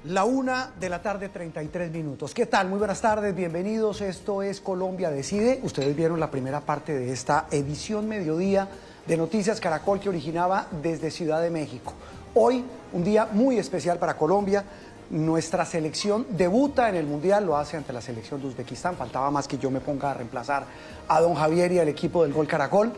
La 1:33 PM. ¿Qué tal? Muy buenas tardes, bienvenidos. Esto es Colombia Decide. Ustedes vieron la primera parte de esta edición mediodía de Noticias Caracol que originaba desde Ciudad de México. Hoy, un día muy especial para Colombia. Nuestra selección debuta en el Mundial, lo hace ante la selección de Uzbekistán. Faltaba más que yo me ponga a reemplazar a don Javier y al equipo del Gol Caracol.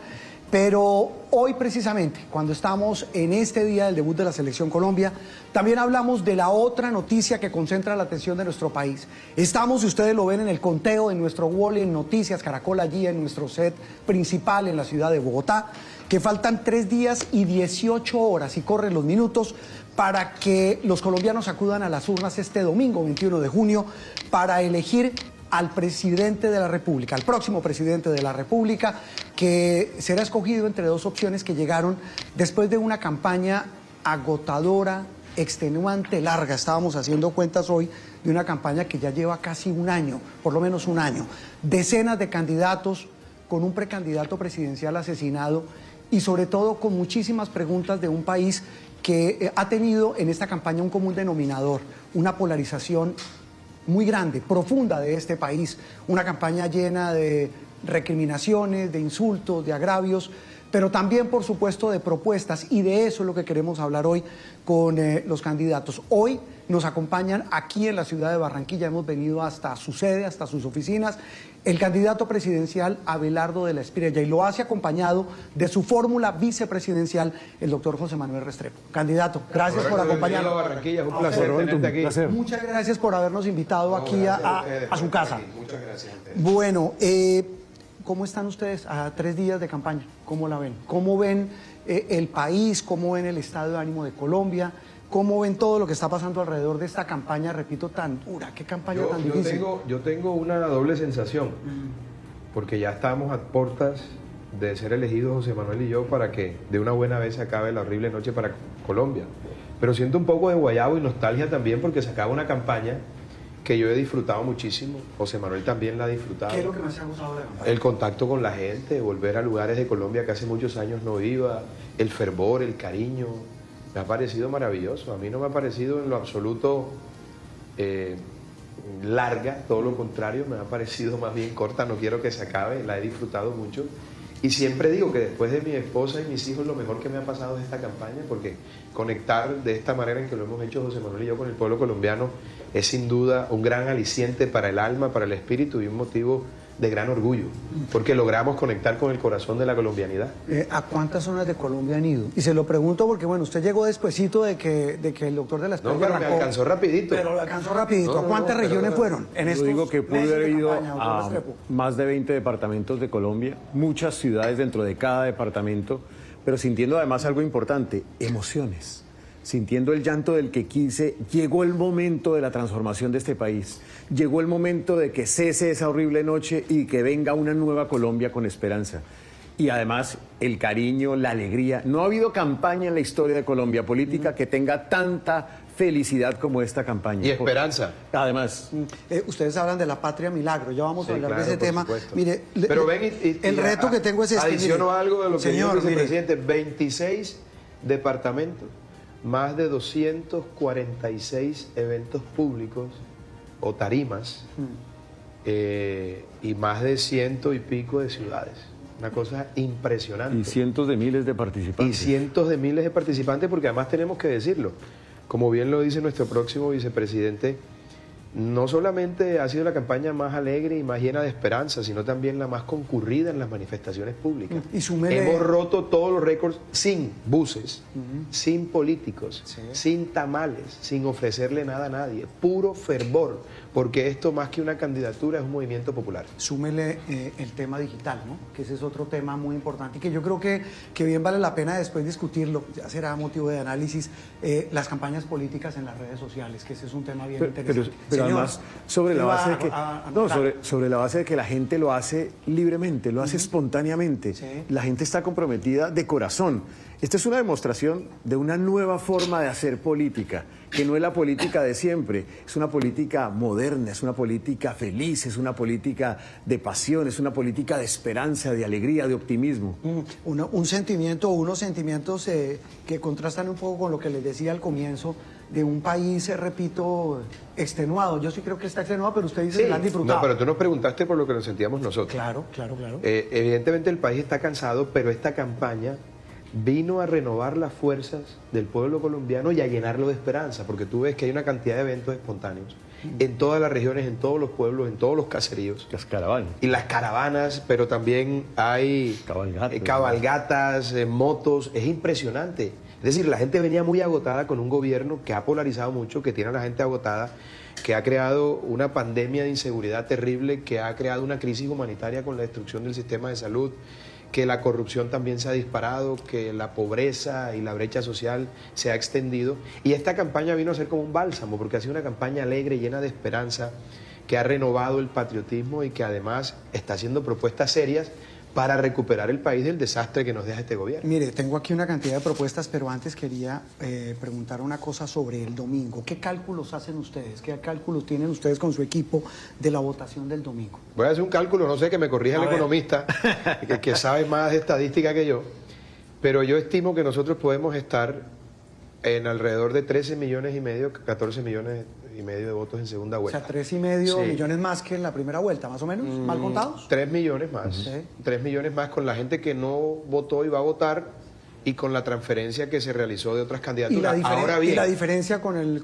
Pero hoy precisamente, cuando estamos en este día del debut de la Selección Colombia, también hablamos de la otra noticia que concentra la atención de nuestro país. Estamos, si ustedes lo ven, en el conteo, en nuestro wall, en Noticias Caracol, allí en nuestro set principal en la ciudad de Bogotá, que faltan 3 días y 18 horas y corren los minutos para que los colombianos acudan a las urnas este domingo, 21 de junio, para elegir al presidente de la República, al próximo presidente de la República, que será escogido entre 2 opciones que llegaron después de una campaña agotadora, extenuante, larga. Estábamos haciendo cuentas hoy de una campaña que ya lleva casi un año, por lo menos un año. Decenas de candidatos con un precandidato presidencial asesinado y sobre todo con muchísimas preguntas de un país que ha tenido en esta campaña un común denominador, una polarización muy grande, profunda de este país, una campaña llena de recriminaciones, de insultos, de agravios, pero también, por supuesto, de propuestas, y de eso es lo que queremos hablar hoy con los candidatos. Hoy nos acompañan aquí en la ciudad de Barranquilla, hemos venido hasta su sede, hasta sus oficinas, el candidato presidencial Abelardo de la Espriella, y lo hace acompañado de su fórmula vicepresidencial, el doctor José Manuel Restrepo. Candidato, gracias por acompañarnos. Barranquilla, es un placer tenerte aquí. Muchas gracias por habernos invitado aquí a su casa. Muchas gracias. Bueno, ¿cómo están ustedes a 3 días de campaña? ¿Cómo la ven? ¿Cómo ven el país? ¿Cómo ven el estado de ánimo de Colombia? ¿Cómo ven todo lo que está pasando alrededor de esta campaña, repito, tan dura? ¿Qué campaña tan difícil? Yo tengo una doble sensación, porque ya estamos a puertas de ser elegidos José Manuel y yo para que de una buena vez se acabe la horrible noche para Colombia. Pero siento un poco de guayabo y nostalgia también porque se acaba una campaña que yo he disfrutado muchísimo. José Manuel también la ha disfrutado. ¿Qué es lo que más ha gustado de la campaña? El contacto con la gente, volver a lugares de Colombia que hace muchos años no iba, el fervor, el cariño. Me ha parecido maravilloso. A mí no me ha parecido en lo absoluto larga, todo lo contrario, me ha parecido más bien corta. No quiero que se acabe, la he disfrutado mucho. Y siempre digo que después de mi esposa y mis hijos, lo mejor que me ha pasado es esta campaña, porque conectar de esta manera en que lo hemos hecho José Manuel y yo con el pueblo colombiano es sin duda un gran aliciente para el alma, para el espíritu y un motivo de gran orgullo, porque logramos conectar con el corazón de la colombianidad. ¿A cuántas zonas de Colombia han ido? Y se lo pregunto porque, bueno, usted llegó despuesito de que el doctor de la Espriella pero me alcanzó rapidito. Pero lo alcanzó rapidito. ¿A cuántas regiones fueron? Yo digo que pude haber ido a más de 20 departamentos de Colombia, muchas ciudades dentro de cada departamento, pero sintiendo además algo importante, emociones. Sintiendo el llanto del que quise, llegó el momento de la transformación de este país. Llegó el momento de que cese esa horrible noche y que venga una nueva Colombia con esperanza. Y además, el cariño, la alegría. No ha habido campaña en la historia de Colombia política que tenga tanta felicidad como esta campaña. Y esperanza. Además. Ustedes hablan de la patria milagro, ya vamos a hablar de ese tema. Supuesto. Mire, pero ven el reto que tengo es este. Adiciono algo de lo que señor, dijo el vicepresidente, 26 departamentos, más de 246 eventos públicos o tarimas y más de 100 y pico de ciudades. Una cosa impresionante. Y cientos de miles de participantes. Y cientos de miles de participantes, porque además tenemos que decirlo. Como bien lo dice nuestro próximo vicepresidente, no solamente ha sido la campaña más alegre y más llena de esperanza, sino también la más concurrida en las manifestaciones públicas. Y súmele... Hemos roto todos los récords sin buses, sin políticos, sin tamales, sin ofrecerle nada a nadie. Puro fervor, porque esto más que una candidatura es un movimiento popular. Súmele el tema digital, ¿no? Que ese es otro tema muy importante y que yo creo que bien vale la pena después discutirlo, ya será motivo de análisis, las campañas políticas en las redes sociales, que ese es un tema bien interesante. Pero además, sobre la base de que, sobre la base de que la gente lo hace libremente, lo hace espontáneamente. Sí. La gente está comprometida de corazón. Esta es una demostración de una nueva forma de hacer política, que no es la política de siempre, es una política moderna, es una política feliz, es una política de pasión, es una política de esperanza, de alegría, de optimismo. Unos sentimientos que contrastan un poco con lo que les decía al comienzo, de un país, repito, extenuado. Yo sí creo que está extenuado, pero usted dice sí, que lo han disfrutado. No, pero tú nos preguntaste por lo que nos sentíamos nosotros. Claro. Evidentemente el país está cansado, pero esta campaña vino a renovar las fuerzas del pueblo colombiano y a llenarlo de esperanza, porque tú ves que hay una cantidad de eventos espontáneos en todas las regiones, en todos los pueblos, en todos los caseríos. Las caravanas. Y las caravanas, pero también hay cabalgatas, motos, es impresionante. Es decir, la gente venía muy agotada con un gobierno que ha polarizado mucho, que tiene a la gente agotada, que ha creado una pandemia de inseguridad terrible, que ha creado una crisis humanitaria con la destrucción del sistema de salud, que la corrupción también se ha disparado, que la pobreza y la brecha social se ha extendido. Y esta campaña vino a ser como un bálsamo, porque ha sido una campaña alegre, llena de esperanza, que ha renovado el patriotismo y que además está haciendo propuestas serias para recuperar el país del desastre que nos deja este gobierno. Mire, tengo aquí una cantidad de propuestas, pero antes quería preguntar una cosa sobre el domingo. ¿Qué cálculos hacen ustedes? ¿Qué cálculos tienen ustedes con su equipo de la votación del domingo? Voy a hacer un cálculo, no sé, que me corrija el economista, que sabe más de estadística que yo, pero yo estimo que nosotros podemos estar en alrededor de 13 millones y medio, 14 millones y medio de votos en segunda vuelta. O sea, 3,5 millones más que en la primera vuelta, más o menos, mal contados. 3 millones más. 3 millones más con la gente que no votó y va a votar y con la transferencia que se realizó de otras candidaturas. Ahora bien, y la diferencia con el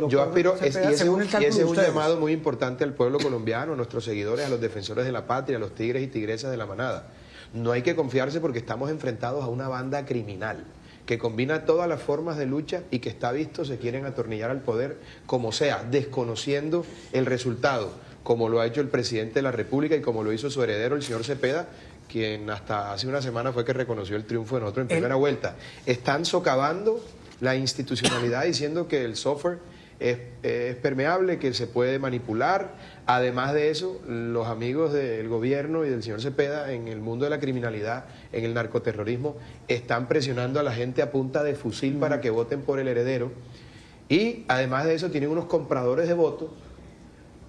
yo aspiro, y ese es un ustedes. llamado muy importante al pueblo colombiano, a nuestros seguidores, a los defensores de la patria, a los tigres y tigresas de la manada. No hay que confiarse porque estamos enfrentados a una banda criminal que combina todas las formas de lucha y que está visto, se quieren atornillar al poder como sea, desconociendo el resultado, como lo ha hecho el presidente de la República y como lo hizo su heredero, el señor Cepeda, quien hasta hace una semana fue que reconoció el triunfo de nosotros en primera vuelta. Están socavando la institucionalidad diciendo que el software es permeable, que se puede manipular. Además de eso, los amigos del gobierno y del señor Cepeda en el mundo de la criminalidad, en el narcoterrorismo, están presionando a la gente a punta de fusil para que voten por el heredero. Y además de eso, tienen unos compradores de votos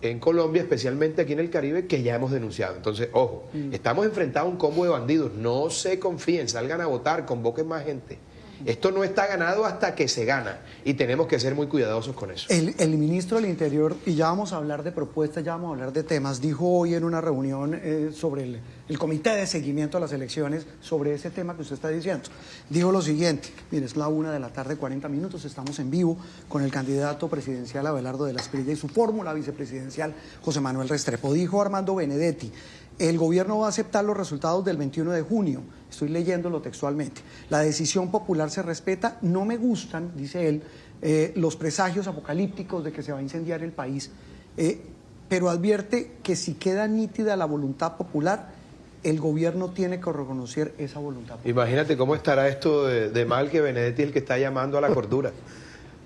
en Colombia, especialmente aquí en el Caribe, que ya hemos denunciado. Entonces, ojo, estamos enfrentados a un combo de bandidos. No se confíen, salgan a votar, convoquen más gente. Esto no está ganado hasta que se gana y tenemos que ser muy cuidadosos con eso. El ministro del Interior, y ya vamos a hablar de propuestas, ya vamos a hablar de temas, dijo hoy en una reunión sobre el comité de seguimiento a las elecciones, sobre ese tema que usted está diciendo. Dijo lo siguiente, mire, es la 1:40 p.m, estamos en vivo con el candidato presidencial Abelardo de la Espriella y su fórmula vicepresidencial José Manuel Restrepo. Dijo Armando Benedetti: el gobierno va a aceptar los resultados del 21 de junio. Estoy leyéndolo textualmente. La decisión popular se respeta. No me gustan, dice él, los presagios apocalípticos de que se va a incendiar el país, pero advierte que si queda nítida la voluntad popular, el gobierno tiene que reconocer esa voluntad popular. Imagínate cómo estará esto de mal que Benedetti es el que está llamando a la cordura.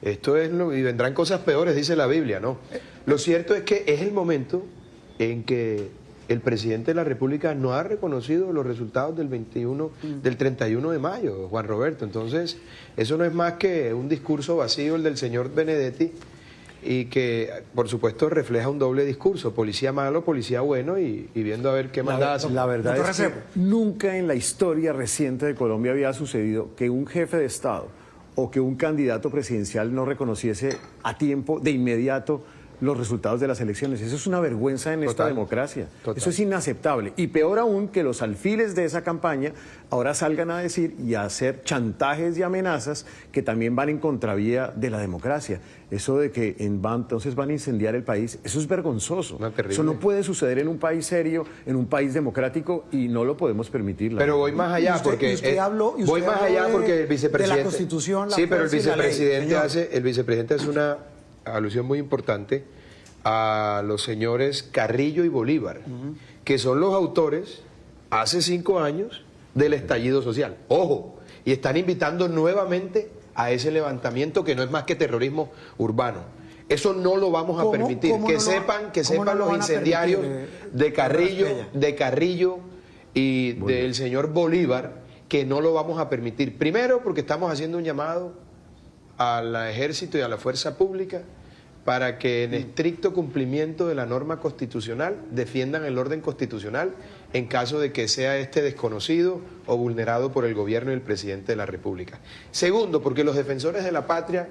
Esto es y vendrán cosas peores, dice la Biblia, ¿no? Lo cierto es que es el momento en que el presidente de la República no ha reconocido los resultados del 31 de mayo, Juan Roberto. Entonces, eso no es más que un discurso vacío el del señor Benedetti y que, por supuesto, refleja un doble discurso, policía malo, policía bueno y viendo a ver qué más da. La verdad es que nunca en la historia reciente de Colombia había sucedido que un jefe de Estado o que un candidato presidencial no reconociese a tiempo, de inmediato, los resultados de las elecciones. Eso es una vergüenza en esta democracia. Eso es inaceptable. Y peor aún, que los alfiles de esa campaña ahora salgan a decir y a hacer chantajes y amenazas que también van en contravía de la democracia. Eso de que entonces van a incendiar el país, eso es vergonzoso. Eso no puede suceder en un país serio, en un país democrático, y no lo podemos permitir. Pero voy más allá, porque el vicepresidente... De la Constitución, sí, pero el vicepresidente hace una alusión muy importante a los señores Carrillo y Bolívar, que son los autores, hace 5 años, del estallido social. Ojo, y están invitando nuevamente a ese levantamiento que no es más que terrorismo urbano. Eso no lo vamos a permitir. Que sepan los incendiarios de Carrillo y del señor Bolívar, que no lo vamos a permitir. Primero, porque estamos haciendo un llamado al ejército y a la fuerza pública para que en estricto cumplimiento de la norma constitucional defiendan el orden constitucional en caso de que sea este desconocido o vulnerado por el gobierno y el presidente de la República. Segundo, porque los defensores de la patria,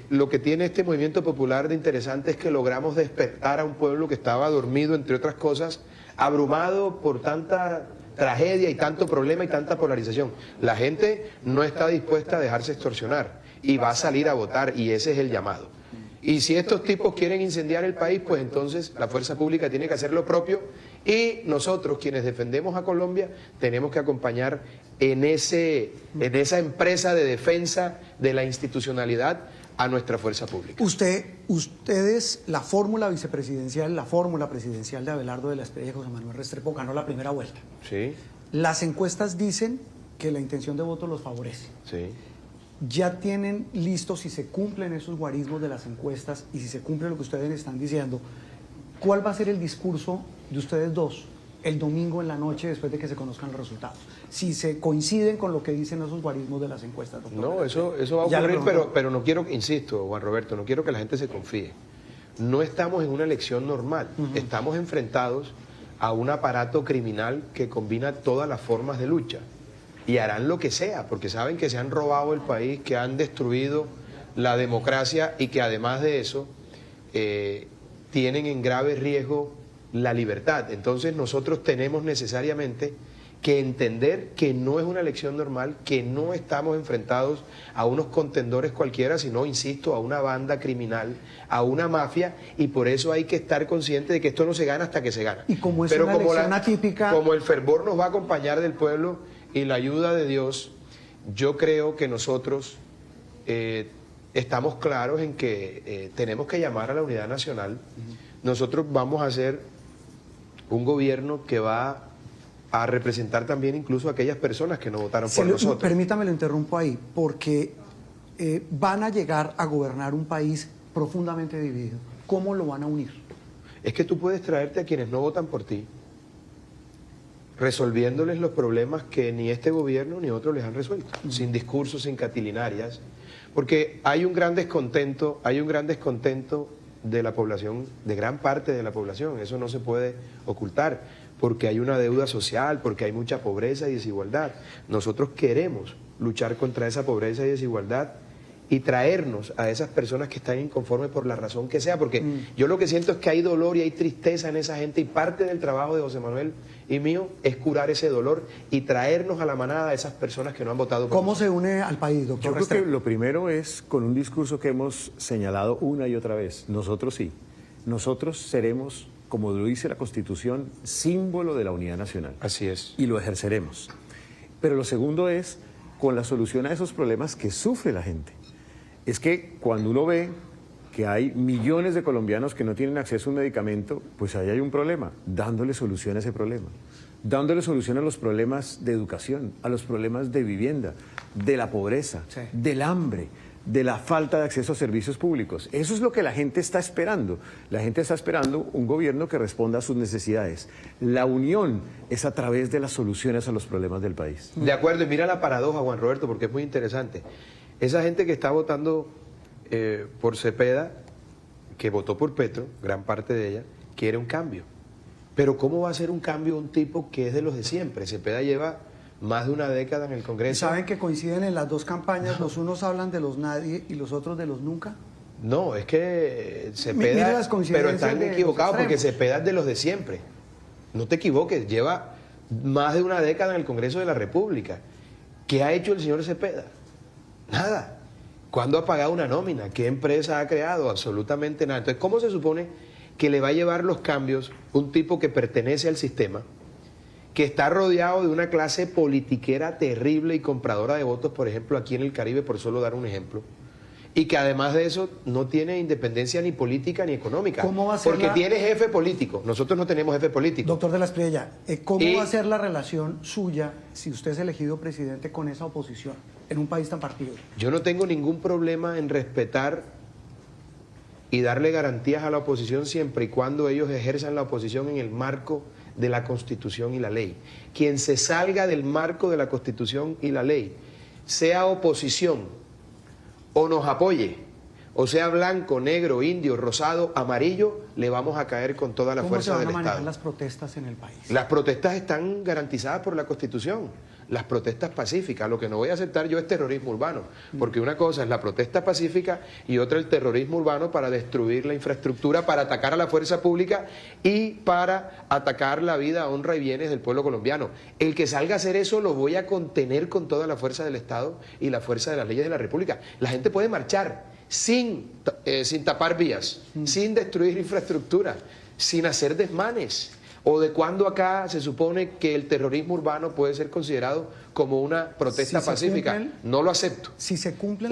lo que tiene este movimiento popular de interesante es que logramos despertar a un pueblo que estaba dormido, entre otras cosas, abrumado por tanta tragedia y tanto problema y tanta polarización. La gente no está dispuesta a dejarse extorsionar y va a salir a votar, y ese es el llamado. Y si estos tipos quieren incendiar el país, pues entonces la fuerza pública tiene que hacer lo propio, y nosotros, quienes defendemos a Colombia, tenemos que acompañar en esa empresa de defensa de la institucionalidad a nuestra fuerza pública. Ustedes, la fórmula vicepresidencial, la fórmula presidencial de Abelardo de la Espriella y José Manuel Restrepo ganó la primera vuelta. Sí. Las encuestas dicen que la intención de voto los favorece. Sí. Ya tienen listos, si se cumplen esos guarismos de las encuestas y si se cumple lo que ustedes están diciendo, ¿cuál va a ser el discurso de ustedes dos el domingo en la noche después de que se conozcan los resultados? Si se coinciden con lo que dicen esos guarismos de las encuestas, doctor. No, eso va a ocurrir, pero no quiero, insisto, Juan Roberto, no quiero que la gente se confíe. No estamos en una elección normal, estamos enfrentados a un aparato criminal que combina todas las formas de lucha. Y harán lo que sea, porque saben que se han robado el país, que han destruido la democracia y que además de eso tienen en grave riesgo la libertad. Entonces nosotros tenemos necesariamente que entender que no es una elección normal, que no estamos enfrentados a unos contendores cualquiera, sino, insisto, a una banda criminal, a una mafia, y por eso hay que estar consciente de que esto no se gana hasta que se gana. Y como es una elección atípica, como el fervor nos va a acompañar del pueblo y la ayuda de Dios, yo creo que nosotros estamos claros en que tenemos que llamar a la unidad nacional. Nosotros vamos a hacer un gobierno que va a representar también incluso a aquellas personas que no votaron por nosotros. Permítame, lo interrumpo ahí, porque van a llegar a gobernar un país profundamente dividido. ¿Cómo lo van a unir? Es que tú puedes traerte a quienes no votan por ti, resolviéndoles los problemas que ni este gobierno ni otro les han resuelto, sin discursos, sin catilinarias, porque hay un gran descontento de la población, de gran parte de la población, eso no se puede ocultar, porque hay una deuda social, porque hay mucha pobreza y desigualdad. Nosotros queremos luchar contra esa pobreza y desigualdad y traernos a esas personas que están inconformes por la razón que sea, porque yo lo que siento es que hay dolor y hay tristeza en esa gente, y parte del trabajo de José Manuel y mío es curar ese dolor y traernos a la manada a esas personas que no han votado por ¿Cómo nosotros. se une al país, doctor? Yo creo que lo primero es con un discurso que hemos señalado una y otra vez. Nosotros sí. Nosotros seremos, como lo dice la Constitución, símbolo de la unidad nacional. Así es. Y lo ejerceremos. Pero lo segundo es con la solución a esos problemas que sufre la gente. Es que cuando uno ve que hay millones de colombianos que no tienen acceso a un medicamento, pues ahí hay un problema, dándole solución a ese problema, dándole solución a los problemas de educación, a los problemas de vivienda, de la pobreza, sí, del hambre, de la falta de acceso a servicios públicos. Eso es lo que la gente está esperando. La gente está esperando un gobierno que responda a sus necesidades. La unión es a través de las soluciones a los problemas del país. De acuerdo, y mira la paradoja, Juan Roberto, porque es muy interesante. Esa gente que está votando por Cepeda, que votó por Petro, gran parte de ella, quiere un cambio. Pero ¿cómo va a ser un cambio un tipo que es de los de siempre? Cepeda lleva más de una década en el Congreso. ¿Saben que coinciden en las dos campañas? Los unos hablan de los nadie y los otros de los nunca. No, es que Mira Cepeda, las coincidencias pero están de equivocados los porque extremos. Cepeda es de los de siempre. No te equivoques, lleva más de una década en el Congreso de la República. ¿Qué ha hecho el señor Cepeda? Nada. ¿Cuándo ha pagado una nómina? ¿Qué empresa ha creado? Absolutamente nada. Entonces, ¿cómo se supone que le va a llevar los cambios un tipo que pertenece al sistema, que está rodeado de una clase politiquera terrible y compradora de votos, por ejemplo, aquí en el Caribe, por solo dar un ejemplo, y que además de eso no tiene independencia ni política ni económica? ¿Cómo va a ser porque tiene jefe político. Nosotros no tenemos jefe político. Doctor de la Espriella, ¿cómo va a ser la relación suya si usted es elegido presidente con esa oposición en un país tan partido? Yo no tengo ningún problema en respetar y darle garantías a la oposición siempre y cuando ellos ejerzan la oposición en el marco de la Constitución y la ley. Quien se salga del marco de la Constitución y la ley, sea oposición o nos apoye, o sea blanco, negro, indio, rosado, amarillo, le vamos a caer con toda la fuerza del Estado. ¿Cómo se van a manejar las protestas en el país? Las protestas están garantizadas por la Constitución, las protestas pacíficas. Lo que no voy a aceptar yo es terrorismo urbano, porque una cosa es la protesta pacífica y otra el terrorismo urbano para destruir la infraestructura, para atacar a la fuerza pública y para atacar la vida, honra y bienes del pueblo colombiano. El que salga a hacer eso lo voy a contener con toda la fuerza del Estado y la fuerza de las leyes de la República. La gente puede marchar sin tapar vías, sin destruir infraestructura, sin hacer desmanes. ¿O de cuándo acá se supone que el terrorismo urbano puede ser considerado como una protesta pacífica? No lo acepto. Si se cumplen...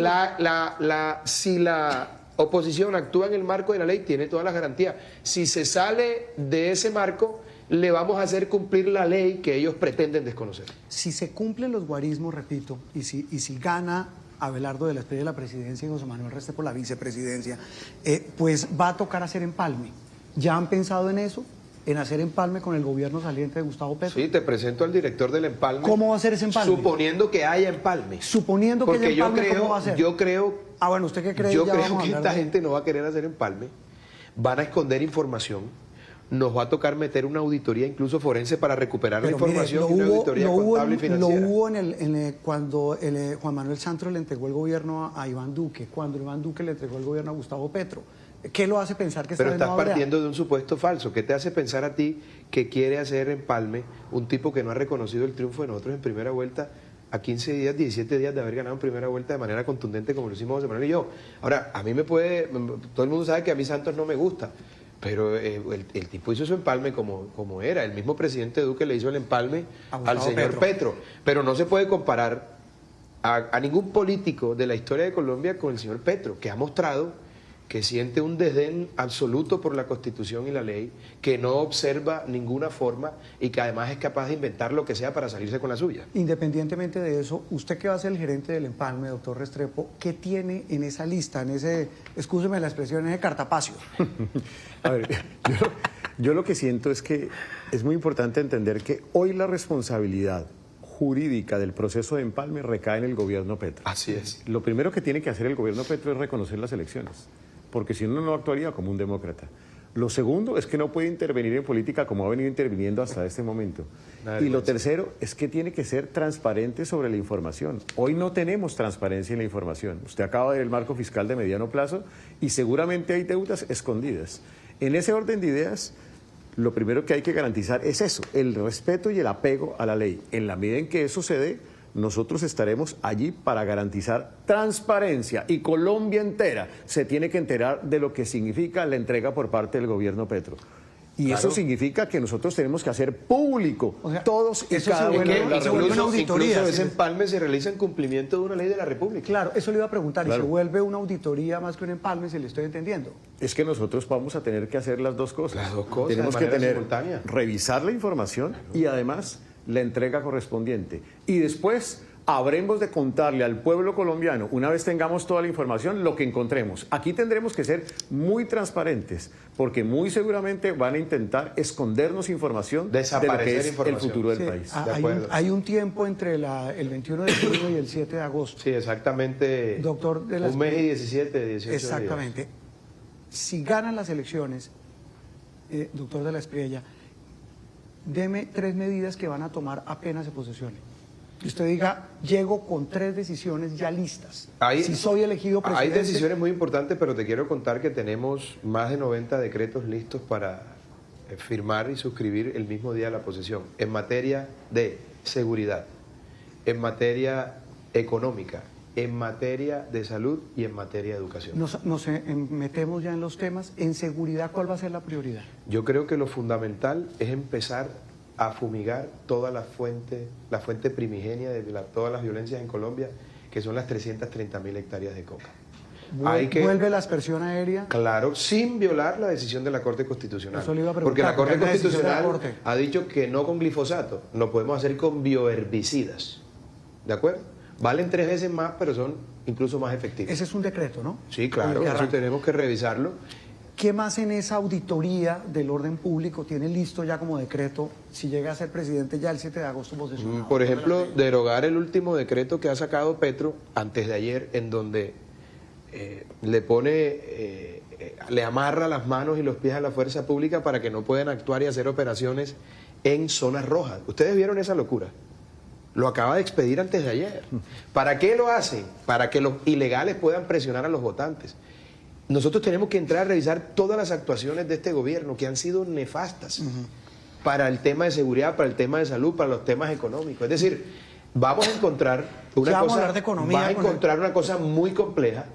Si la oposición actúa en el marco de la ley, tiene todas las garantías. Si se sale de ese marco, le vamos a hacer cumplir la ley que ellos pretenden desconocer. Si se cumplen los guarismos, repito, y si gana Abelardo de la Espriella la presidencia y José Manuel Restrepo la vicepresidencia, pues va a tocar hacer empalme. ¿Ya han pensado en eso? ¿En hacer empalme con el gobierno saliente de Gustavo Petro? Sí, te presento al director del empalme. ¿Cómo va a ser ese empalme? Suponiendo que haya empalme. Suponiendo que haya empalme, ¿cómo va a ser? Yo creo... Ah, bueno, ¿usted qué cree? Yo creo que esta gente no va a querer hacer empalme. Van a escunder información. Nos va a tocar meter una auditoría, incluso forense, para recuperar la información. Mire, y una auditoría contable y financiera. Lo hubo cuando Juan Manuel Santos le entregó el gobierno a Iván Duque, cuando Iván Duque le entregó el gobierno a Gustavo Petro. ¿Qué lo hace pensar que Pero esta vez estás no habrá? partiendo de un supuesto falso. ¿Qué te hace pensar a ti que quiere hacer empalme un tipo que no ha reconocido el triunfo de nosotros en primera vuelta a 15 días, 17 días de haber ganado en primera vuelta de manera contundente como lo hicimos José Manuel y yo? Ahora, a mí todo el mundo sabe que a mí Santos no me gusta, pero el tipo hizo su empalme como era. El mismo presidente Duque le hizo el empalme al señor Petro. Pero no se puede comparar a ningún político de la historia de Colombia con el señor Petro, que ha mostrado que siente un desdén absoluto por la Constitución y la ley, que no observa ninguna forma y que además es capaz de inventar lo que sea para salirse con la suya. Independientemente de eso, usted que va a ser el gerente del empalme, doctor Restrepo, ¿qué tiene en esa lista, en ese, excúseme la expresión, en ese cartapacio? A ver, yo lo que siento es que es muy importante entender que hoy la responsabilidad jurídica del proceso de empalme recae en el gobierno Petro. Así es. Lo primero que tiene que hacer el gobierno Petro es reconocer las elecciones, porque si no, no actuaría como un demócrata. Lo segundo es que no puede intervenir en política como ha venido interviniendo hasta este momento. Y lo tercero es que tiene que ser transparente sobre la información. Hoy no tenemos transparencia en la información. Usted acaba de ver el marco fiscal de mediano plazo y seguramente hay deudas escondidas. En ese orden de ideas, lo primero que hay que garantizar es eso, el respeto y el apego a la ley. En la medida en que eso se dé, nosotros estaremos allí para garantizar transparencia y Colombia entera se tiene que enterar de lo que significa la entrega por parte del gobierno Petro. Y claro, eso significa que nosotros tenemos que hacer público, o sea, todos y cada uno de las incluso ese empalme se realiza en cumplimiento de una ley de la República. Claro, eso le iba a preguntar, claro. ¿Y se vuelve una auditoría más que un empalme, si le estoy entendiendo? Es que nosotros vamos a tener que hacer las dos cosas. Las dos cosas, tenemos que simultánea. Revisar la información y además la entrega correspondiente. Y después habremos de contarle al pueblo colombiano, una vez tengamos toda la información, lo que encontremos. Aquí tendremos que ser muy transparentes, porque muy seguramente van a intentar escondernos información de lo que es el futuro del país. Hay un tiempo entre el 21 de junio y el 7 de agosto. Sí, exactamente. Doctor de un mes y 17, 18 exactamente. días. Si ganan las elecciones, doctor de la Espriella, deme 3 medidas que van a tomar apenas se posesione. Que usted diga, llego con 3 decisiones ya listas. Si soy elegido presidente... Hay decisiones muy importantes, pero te quiero contar que tenemos más de 90 decretos listos para firmar y suscribir el mismo día de la posesión. En materia de seguridad, en materia económica, en materia de salud y en materia de educación. Nos metemos ya en los temas. En seguridad, ¿cuál va a ser la prioridad? Yo creo que lo fundamental es empezar a fumigar toda la fuente primigenia de todas las violencias en Colombia, que son las 330.000 hectáreas de coca. ¿Vuelve la aspersión aérea? Claro, sin violar la decisión de la Corte Constitucional. Eso le iba a porque la Corte Constitucional de ha dicho que no con glifosato, lo podemos hacer con bioherbicidas. ¿De acuerdo? Valen 3 veces más, pero son incluso más efectivos. Ese es un decreto, ¿no? Sí, claro, eso tenemos que revisarlo. ¿Qué más en esa auditoría del orden público tiene listo ya como decreto si llega a ser presidente ya el 7 de agosto posesionado? Por ejemplo, derogar el último decreto que ha sacado Petro antes de ayer, en donde le amarra las manos y los pies a la fuerza pública para que no puedan actuar y hacer operaciones en zonas rojas. ¿Ustedes vieron esa locura? Lo acaba de expedir antes de ayer. ¿Para qué lo hacen? Para que los ilegales puedan presionar a los votantes. Nosotros tenemos que entrar a revisar todas las actuaciones de este gobierno que han sido nefastas para el tema de seguridad, para el tema de salud, para los temas económicos. Es decir, vamos a encontrar una cosa muy compleja,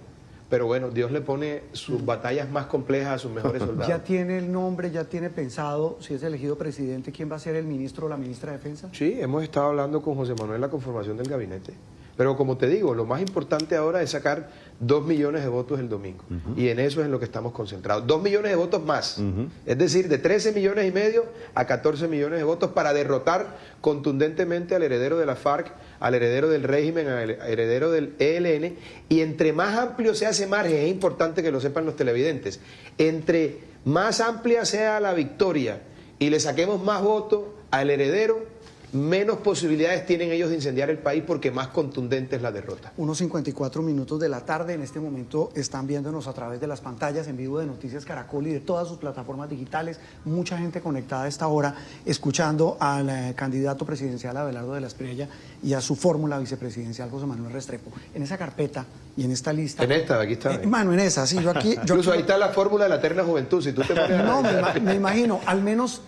pero bueno, Dios le pone sus batallas más complejas a sus mejores soldados. ¿Ya tiene el nombre, ya tiene pensado, si es elegido presidente, quién va a ser el ministro o la ministra de Defensa? Sí, hemos estado hablando con José Manuel la conformación del gabinete. Pero como te digo, lo más importante ahora es sacar 2 millones de votos el domingo. Y en eso es en lo que estamos concentrados. 2 millones de votos más. Es decir, de 13 millones y medio a 14 millones de votos para derrotar contundentemente al heredero de la FARC, al heredero del régimen, al heredero del ELN. Y entre más amplio sea ese margen, es importante que lo sepan los televidentes, entre más amplia sea la victoria y le saquemos más votos al heredero, menos posibilidades tienen ellos de incendiar el país porque más contundente es la derrota. 1:54 de la tarde. En este momento están viéndonos a través de las pantallas en vivo de Noticias Caracol y de todas sus plataformas digitales. Mucha gente conectada a esta hora escuchando al candidato presidencial Abelardo de la Espriella y a su fórmula vicepresidencial José Manuel Restrepo. En esa carpeta y en esta lista... En esta, aquí está. Mano, en esa, sí. Incluso ahí está la fórmula de la eterna juventud. Si tú te pones no, me imagino, al menos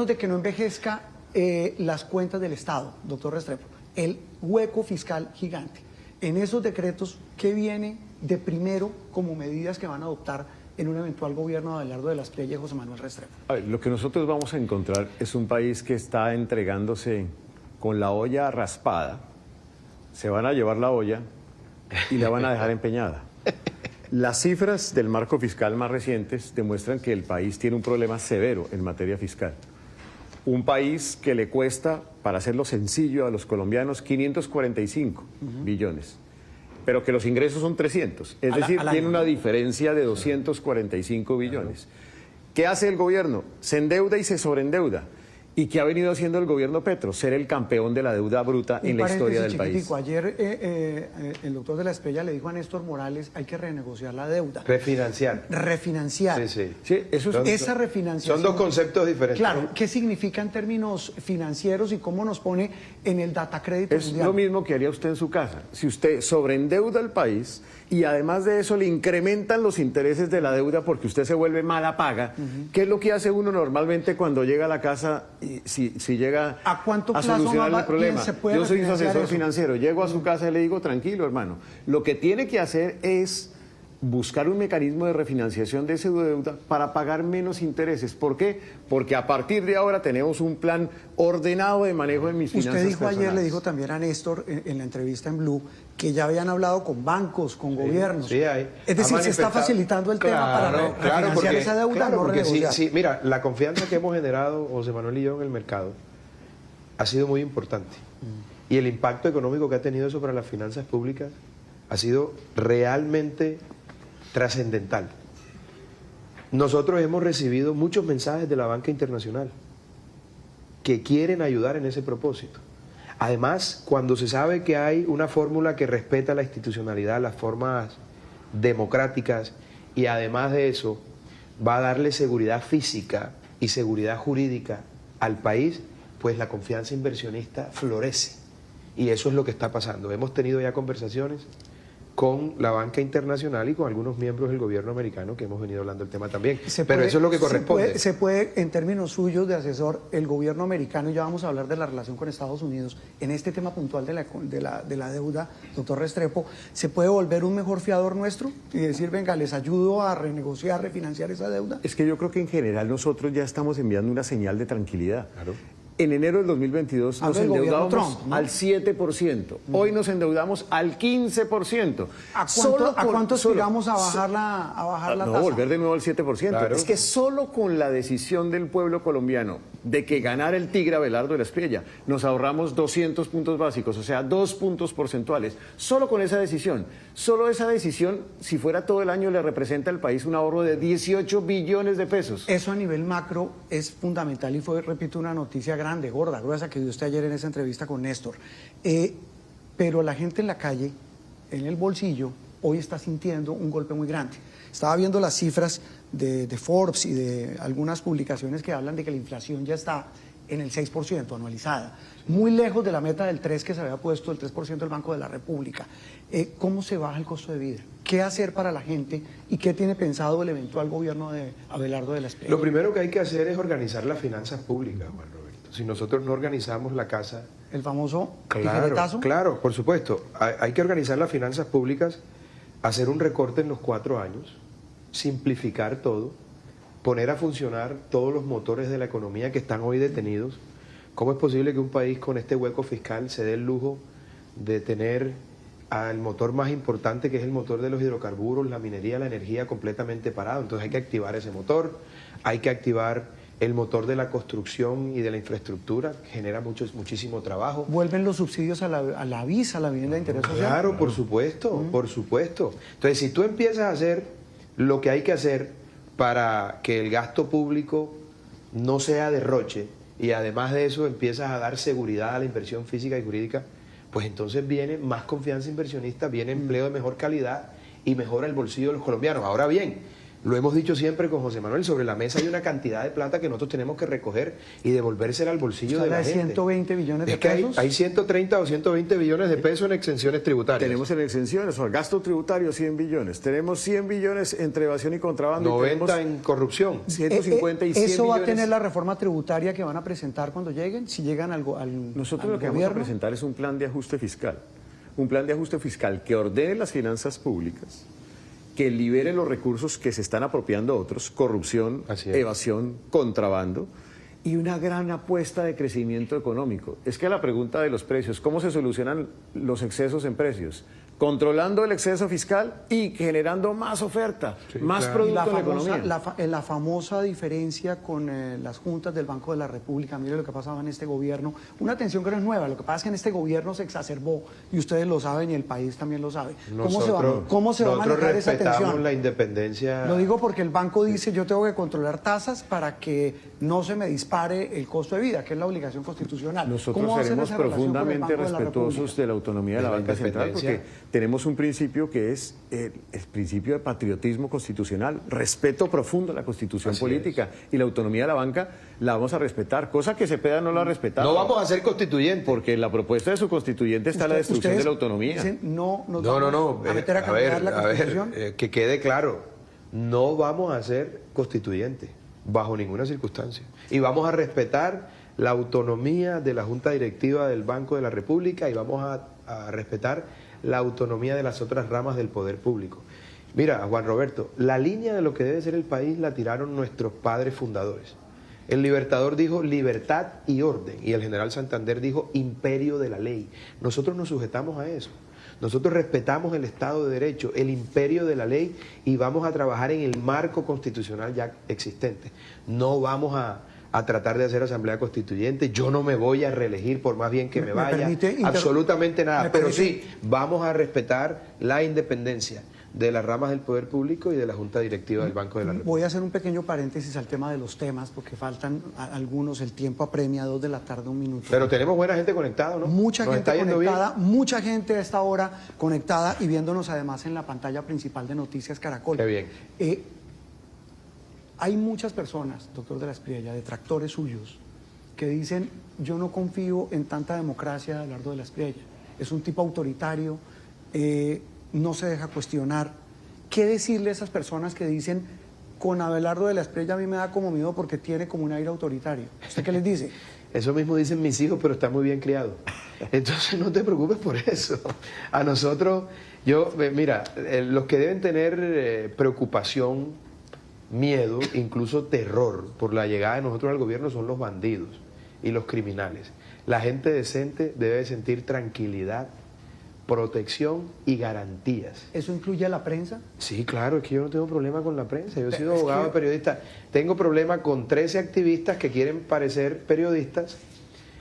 de que no envejezca las cuentas del Estado, doctor Restrepo, el hueco fiscal gigante. En esos decretos, ¿qué viene de primero como medidas que van a adoptar en un eventual gobierno de Abelardo de la Espriella y José Manuel Restrepo? A ver, lo que nosotros vamos a encontrar es un país que está entregándose con la olla raspada. Se van a llevar la olla y la van a dejar empeñada. Las cifras del marco fiscal más recientes demuestran que el país tiene un problema severo en materia fiscal. Un país que le cuesta, para hacerlo sencillo a los colombianos, 545 billones, pero que los ingresos son 300. Es decir, tiene una diferencia de 245 billones. ¿Qué hace el gobierno? Se endeuda y se sobreendeuda. ¿Y qué ha venido haciendo el gobierno Petro? Ser el campeón de la deuda bruta en la historia del país. Ayer el doctor de la Espriella le dijo a Néstor Morales, hay que renegociar la deuda. Refinanciar. Refinanciar. Sí. Esa refinanciación. Son dos conceptos diferentes. Claro, ¿qué significa en términos financieros y cómo nos pone en el data crédito mundial? Es lo mismo que haría usted en su casa. Si usted sobreendeuda el país y además de eso le incrementan los intereses de la deuda porque usted se vuelve mala paga, ¿qué es lo que hace uno normalmente cuando llega a la casa y si llega a solucionar el problema? Yo soy su asesor financiero, llego a su casa y le digo, tranquilo hermano, lo que tiene que hacer es buscar un mecanismo de refinanciación de esa deuda para pagar menos intereses. ¿Por qué? Porque a partir de ahora tenemos un plan ordenado de manejo de mis finanzas personales. Usted dijo personales. ayer, le dijo también a Néstor en la entrevista en Blue, que ya habían hablado con bancos, con gobiernos. Sí, es decir, se está facilitando el tema para refinanciar esa deuda. Claro, porque sí, mira, la confianza que hemos generado José Manuel y yo en el mercado ha sido muy importante. Y el impacto económico que ha tenido eso para las finanzas públicas ha sido realmente trascendental. Nosotros hemos recibido muchos mensajes de la banca internacional que quieren ayudar en ese propósito. Además, cuando se sabe que hay una fórmula que respeta la institucionalidad, las formas democráticas, y además de eso va a darle seguridad física y seguridad jurídica al país, pues la confianza inversionista florece. Y eso es lo que está pasando. Hemos tenido ya conversaciones con la banca internacional y con algunos miembros del gobierno americano que hemos venido hablando del tema también. Pero eso es lo que corresponde. Se puede, en términos suyos de asesor, el gobierno americano, y ya vamos a hablar de la relación con Estados Unidos, en este tema puntual de la deuda, doctor Restrepo, ¿se puede volver un mejor fiador nuestro y decir, venga, les ayudo a renegociar, refinanciar esa deuda? Es que yo creo que en general nosotros ya estamos enviando una señal de tranquilidad. Claro. En enero del 2022 nos Habla del gobierno endeudábamos Trump, ¿no? al 7%. Hoy nos endeudamos al 15%. ¿A cuánto aspiramos a bajar la No, tasa? volver de nuevo al 7%. Claro. Es que solo con la decisión del pueblo colombiano de que ganara el Tigre Abelardo de la Espriella, nos ahorramos 200 puntos básicos, o sea, 2 puntos porcentuales. Solo con esa decisión. Solo esa decisión, si fuera todo el año, le representa al país un ahorro de 18 billones de pesos. Eso a nivel macro es fundamental y fue, repito, una noticia grande, gorda, gruesa que dio usted ayer en esa entrevista con Néstor. Pero la gente en la calle, en el bolsillo, hoy está sintiendo un golpe muy grande. Estaba viendo las cifras de Forbes y de algunas publicaciones que hablan de que la inflación ya está en el 6% anualizada, muy lejos de la meta del 3% que se había puesto, el 3% del Banco de la República. ¿Cómo se baja el costo de vida? ¿Qué hacer para la gente y qué tiene pensado el eventual gobierno de Abelardo de la Espriella? Lo primero que hay que hacer es organizar las finanzas públicas, Juan Roberto. Si nosotros no organizamos la casa... El famoso Claro, tijeretazo. claro, por supuesto. Hay que organizar las finanzas públicas, hacer un recorte en los 4 años, simplificar todo, poner a funcionar todos los motores de la economía que están hoy detenidos. ¿Cómo es posible que un país con este hueco fiscal se dé el lujo de tener al motor más importante, que es el motor de los hidrocarburos, la minería, la energía, completamente parado? Entonces hay que activar ese motor, hay que activar el motor de la construcción y de la infraestructura, que genera muchísimo trabajo. ¿Vuelven los subsidios a la visa, a la vivienda de interés social? Claro, por supuesto, por supuesto. Entonces, si tú empiezas a hacer lo que hay que hacer para que el gasto público no sea derroche, y además de eso empiezas a dar seguridad a la inversión física y jurídica, pues entonces viene más confianza inversionista, viene empleo de mejor calidad y mejora el bolsillo de los colombianos. Ahora bien, lo hemos dicho siempre con José Manuel, sobre la mesa hay una cantidad de plata que nosotros tenemos que recoger y devolvérsela al bolsillo de la gente. 120 billones de Es que pesos. hay 130 o 120 billones de pesos en exenciones tributarias. Tenemos en exenciones, o sea, gasto tributario 100 billones. Tenemos 100 billones entre evasión y contrabando. 90 en corrupción. 150 y 100 ¿Eso va a billones. tener la reforma tributaria que van a presentar cuando lleguen? Si llegan al Nosotros al lo que vamos a gobierno. presentar es un plan de ajuste fiscal. Un plan de ajuste fiscal que ordene las finanzas públicas, que libere los recursos que se están apropiando otros, corrupción, Así es. evasión, contrabando, y una gran apuesta de crecimiento económico. Es que la pregunta de los precios, ¿cómo se solucionan los excesos en precios? Controlando el exceso fiscal y generando más oferta, Sí, más claro. Y producto en la economía. la famosa diferencia con las juntas del Banco de la República, mire lo que pasaba en este gobierno, una tensión que no es nueva, lo que pasa es que en este gobierno se exacerbó y ustedes lo saben y el país también lo sabe. ¿Cómo se va a manejar esa respetamos tensión? la independencia. Lo digo porque el banco dice yo tengo que controlar tasas para que no se me dispare el costo de vida, que es la obligación constitucional. Nosotros va a ser seremos esa relación con el profundamente Banco de la respetuosos República? de la autonomía de la De la banca central, porque independencia. tenemos un principio que es el principio de patriotismo constitucional, respeto profundo a la constitución Así política, y la autonomía de la banca la vamos a respetar, cosa que Cepeda no la ha respetado. No vamos a ser constituyentes. Porque en la propuesta de su constituyente está la destrucción de la autonomía. Dicen, no, nos No, vamos a meter a cambiar la Constitución. Que quede claro, no vamos a ser constituyentes, bajo ninguna circunstancia. Y vamos a respetar la autonomía de la Junta Directiva del Banco de la República y vamos a respetar la autonomía de las otras ramas del poder público. Mira, Juan Roberto, la línea de lo que debe ser el país la tiraron nuestros padres fundadores. El Libertador dijo libertad y orden, y el general Santander dijo imperio de la ley. Nosotros nos sujetamos a eso. Nosotros respetamos el Estado de Derecho, el imperio de la ley, y vamos a trabajar en el marco constitucional ya existente. No vamos a tratar de hacer asamblea constituyente. Yo no me voy a reelegir por más bien que me vaya, absolutamente nada. Pero sí, vamos a respetar la independencia de las ramas del poder público y de la Junta Directiva del Banco de la República. Voy a hacer un pequeño paréntesis al tema de los temas, porque faltan algunos, el tiempo apremia, 2 de la tarde, 1 minuto. Pero tenemos buena gente conectada, ¿no? Mucha ¿Nos gente está yendo conectada, bien? mucha gente a esta hora conectada y viéndonos además en la pantalla principal de Noticias Caracol. Qué bien. Hay muchas personas, doctor de la Espriella, detractores suyos, que dicen, yo no confío en tanta democracia de Abelardo de la Espriella. Es un tipo autoritario, no se deja cuestionar. ¿Qué decirle a esas personas que dicen, con Abelardo de la Espriella a mí me da como miedo porque tiene como un aire autoritario? ¿Usted qué les dice? Eso mismo dicen mis hijos, pero está muy bien criado. Entonces no te preocupes por eso. A nosotros, mira, los que deben tener preocupación, miedo, incluso terror por la llegada de nosotros al gobierno son los bandidos. y los criminales. La gente decente debe sentir tranquilidad, protección y garantías. ¿Eso incluye a la prensa? Sí, claro, es que yo no tengo problema con la prensa. Yo he sido abogado, periodista. Tengo problema con 13 activistas que quieren parecer periodistas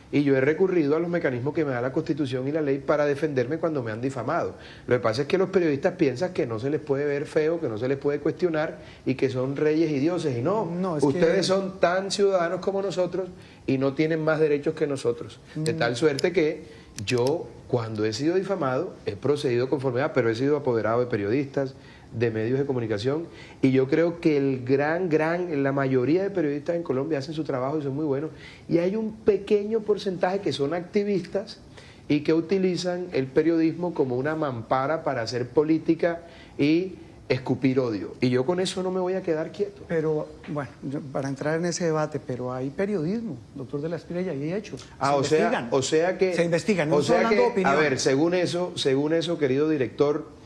y yo he recurrido a los mecanismos que me da la Constitución y la ley para defenderme cuando me han difamado. Lo que pasa es que los periodistas piensan que no se les puede ver feo, que no se les puede cuestionar y que son reyes y dioses. Y no, ustedes son tan ciudadanos como nosotros y no tienen más derechos que nosotros. De tal suerte que yo, cuando he sido difamado, he procedido conforme a, pero he sido apoderado de periodistas, de medios de comunicación, y yo creo que la mayoría de periodistas en Colombia hacen su trabajo y son muy buenos, y hay un pequeño porcentaje que son activistas y que utilizan el periodismo como una mampara para hacer política y escupir odio, y yo con eso no me voy a quedar quieto. Pero, bueno, para entrar en ese debate, pero hay periodismo, doctor de la Espira, y hay hechos. O sea que... Se investigan, no o sea estoy hablando de opinión. A ver, según eso, querido director,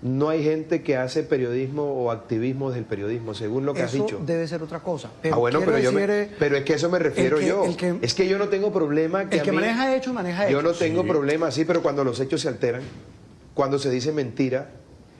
no hay gente que hace periodismo o activismo del periodismo, según lo que has dicho. Eso debe ser otra cosa. Pero bueno, pero es que eso me refiero yo. Es que yo no tengo problema que el que maneja hechos, maneja hechos. Yo no tengo problema, sí, pero cuando los hechos se alteran, cuando se dice mentira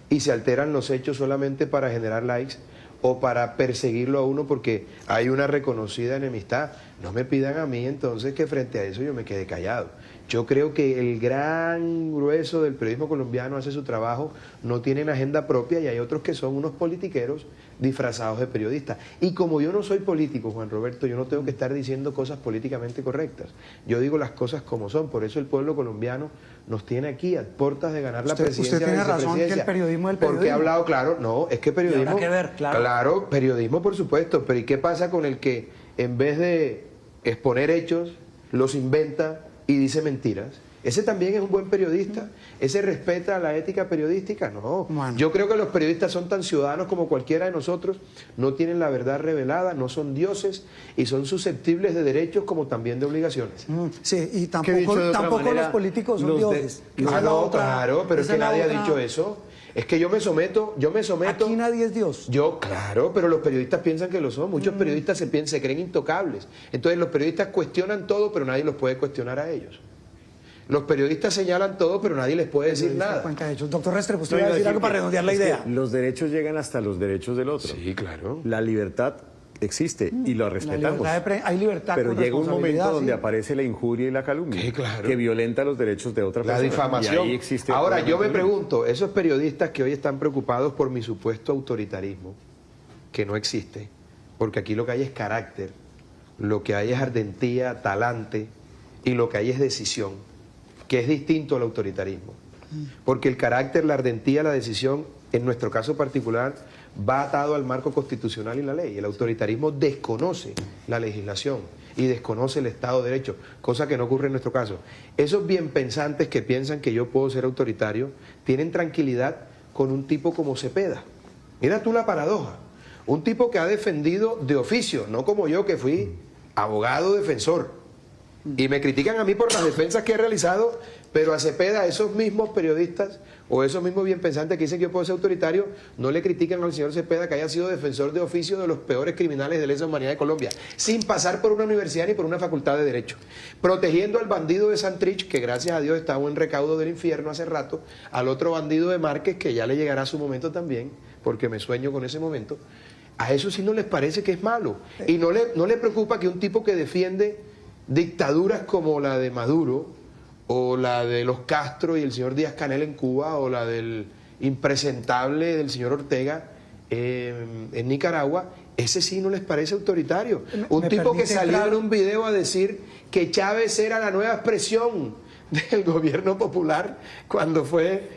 y se alteran los hechos solamente para generar likes o para perseguirlo a uno porque hay una reconocida enemistad, no me pidan a mí entonces que frente a eso yo me quede callado. Yo creo que el gran grueso del periodismo colombiano hace su trabajo, no tienen agenda propia y hay otros que son unos politiqueros disfrazados de periodistas. Y como yo no soy político, Juan Roberto, yo no tengo que estar diciendo cosas políticamente correctas. Yo digo las cosas como son, por eso el pueblo colombiano nos tiene aquí a puertas de ganar la presidencia. Usted tiene razón que el periodismo es el periodismo. Porque he hablado, claro, no, es que periodismo... Habrá que ver, claro. Claro, periodismo por supuesto, pero ¿y qué pasa con el que en vez de exponer hechos, los inventa y dice mentiras? ¿Ese también es un buen periodista? ¿Ese respeta la ética periodística? No. Bueno. Yo creo que los periodistas son tan ciudadanos como cualquiera de nosotros, no tienen la verdad revelada, no son dioses y son susceptibles de derechos como también de obligaciones. Sí, y tampoco los políticos son dioses. Claro, pero es que nadie ha dicho eso. Es que yo me someto. Aquí nadie es Dios. Claro, pero los periodistas piensan que lo son. Muchos periodistas se creen intocables. Entonces los periodistas cuestionan todo, pero nadie los puede cuestionar a ellos. Los periodistas señalan todo, pero nadie les puede decir nada. Doctor Restrepo, usted va a decir algo para redondear la idea. Los derechos llegan hasta los derechos del otro. Sí, claro. La libertad existe y lo respetamos. Hay libertad, pero llega un momento donde aparece la injuria y la calumnia, sí, claro, que violenta los derechos de otra persona. La difamación. Y ahí existe. Ahora, yo me pregunto, esos periodistas que hoy están preocupados por mi supuesto autoritarismo, que no existe, porque aquí lo que hay es carácter, lo que hay es ardentía, talante, y lo que hay es decisión, que es distinto al autoritarismo. Porque el carácter, la ardentía, la decisión, en nuestro caso particular, va atado al marco constitucional y la ley. El autoritarismo desconoce la legislación y desconoce el Estado de Derecho, cosa que no ocurre en nuestro caso. Esos bien pensantes que piensan que yo puedo ser autoritario, tienen tranquilidad con un tipo como Cepeda. Mira tú la paradoja. Un tipo que ha defendido de oficio, no como yo que fui abogado defensor. Y me critican a mí por las defensas que he realizado, pero a Cepeda, esos mismos periodistas o esos mismos bien pensantes que dicen que yo puedo ser autoritario, no le critican al señor Cepeda que haya sido defensor de oficio de los peores criminales de lesa humanidad de Colombia, sin pasar por una universidad ni por una facultad de Derecho, protegiendo al bandido de Santrich, que gracias a Dios estaba en recaudo del infierno hace rato, al otro bandido de Márquez, que ya le llegará su momento también, porque me sueño con ese momento. A eso sí no les parece que es malo, y no le preocupa que un tipo que defiende dictaduras como la de Maduro o la de los Castro y el señor Díaz-Canel en Cuba o la del impresentable del señor Ortega en Nicaragua, ese sí no les parece autoritario. Un tipo que salió en un video a decir que Chávez era la nueva expresión del gobierno popular cuando fue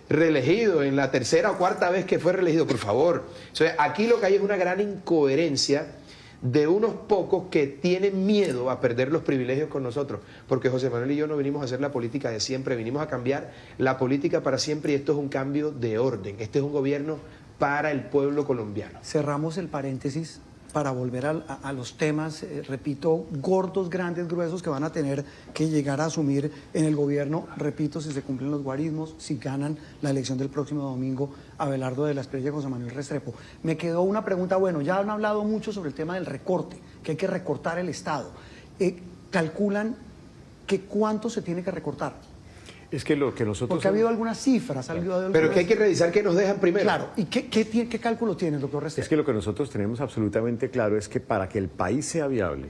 reelegido, en la tercera o cuarta vez que fue reelegido, por favor. O sea, aquí lo que hay es una gran incoherencia de unos pocos que tienen miedo a perder los privilegios con nosotros, porque José Manuel y yo no vinimos a hacer la política de siempre, vinimos a cambiar la política para siempre, y esto es un cambio de orden, este es un gobierno para el pueblo colombiano. Cerramos el paréntesis para volver a los temas, repito, gordos, grandes, gruesos que van a tener que llegar a asumir en el gobierno, repito, si se cumplen los guarismos, si ganan la elección del próximo domingo, Abelardo de la Espriella y José Manuel Restrepo. Me quedó una pregunta, bueno, ya han hablado mucho sobre el tema del recorte, que hay que recortar el Estado. calculan que cuánto se tiene que recortar. Es que lo que nosotros... Porque ha habido algunas cifras, pero que hay que revisar qué nos dejan primero. Claro, ¿y qué cálculo tienes, doctor Restrepo? Es que lo que nosotros tenemos absolutamente claro es que para que el país sea viable,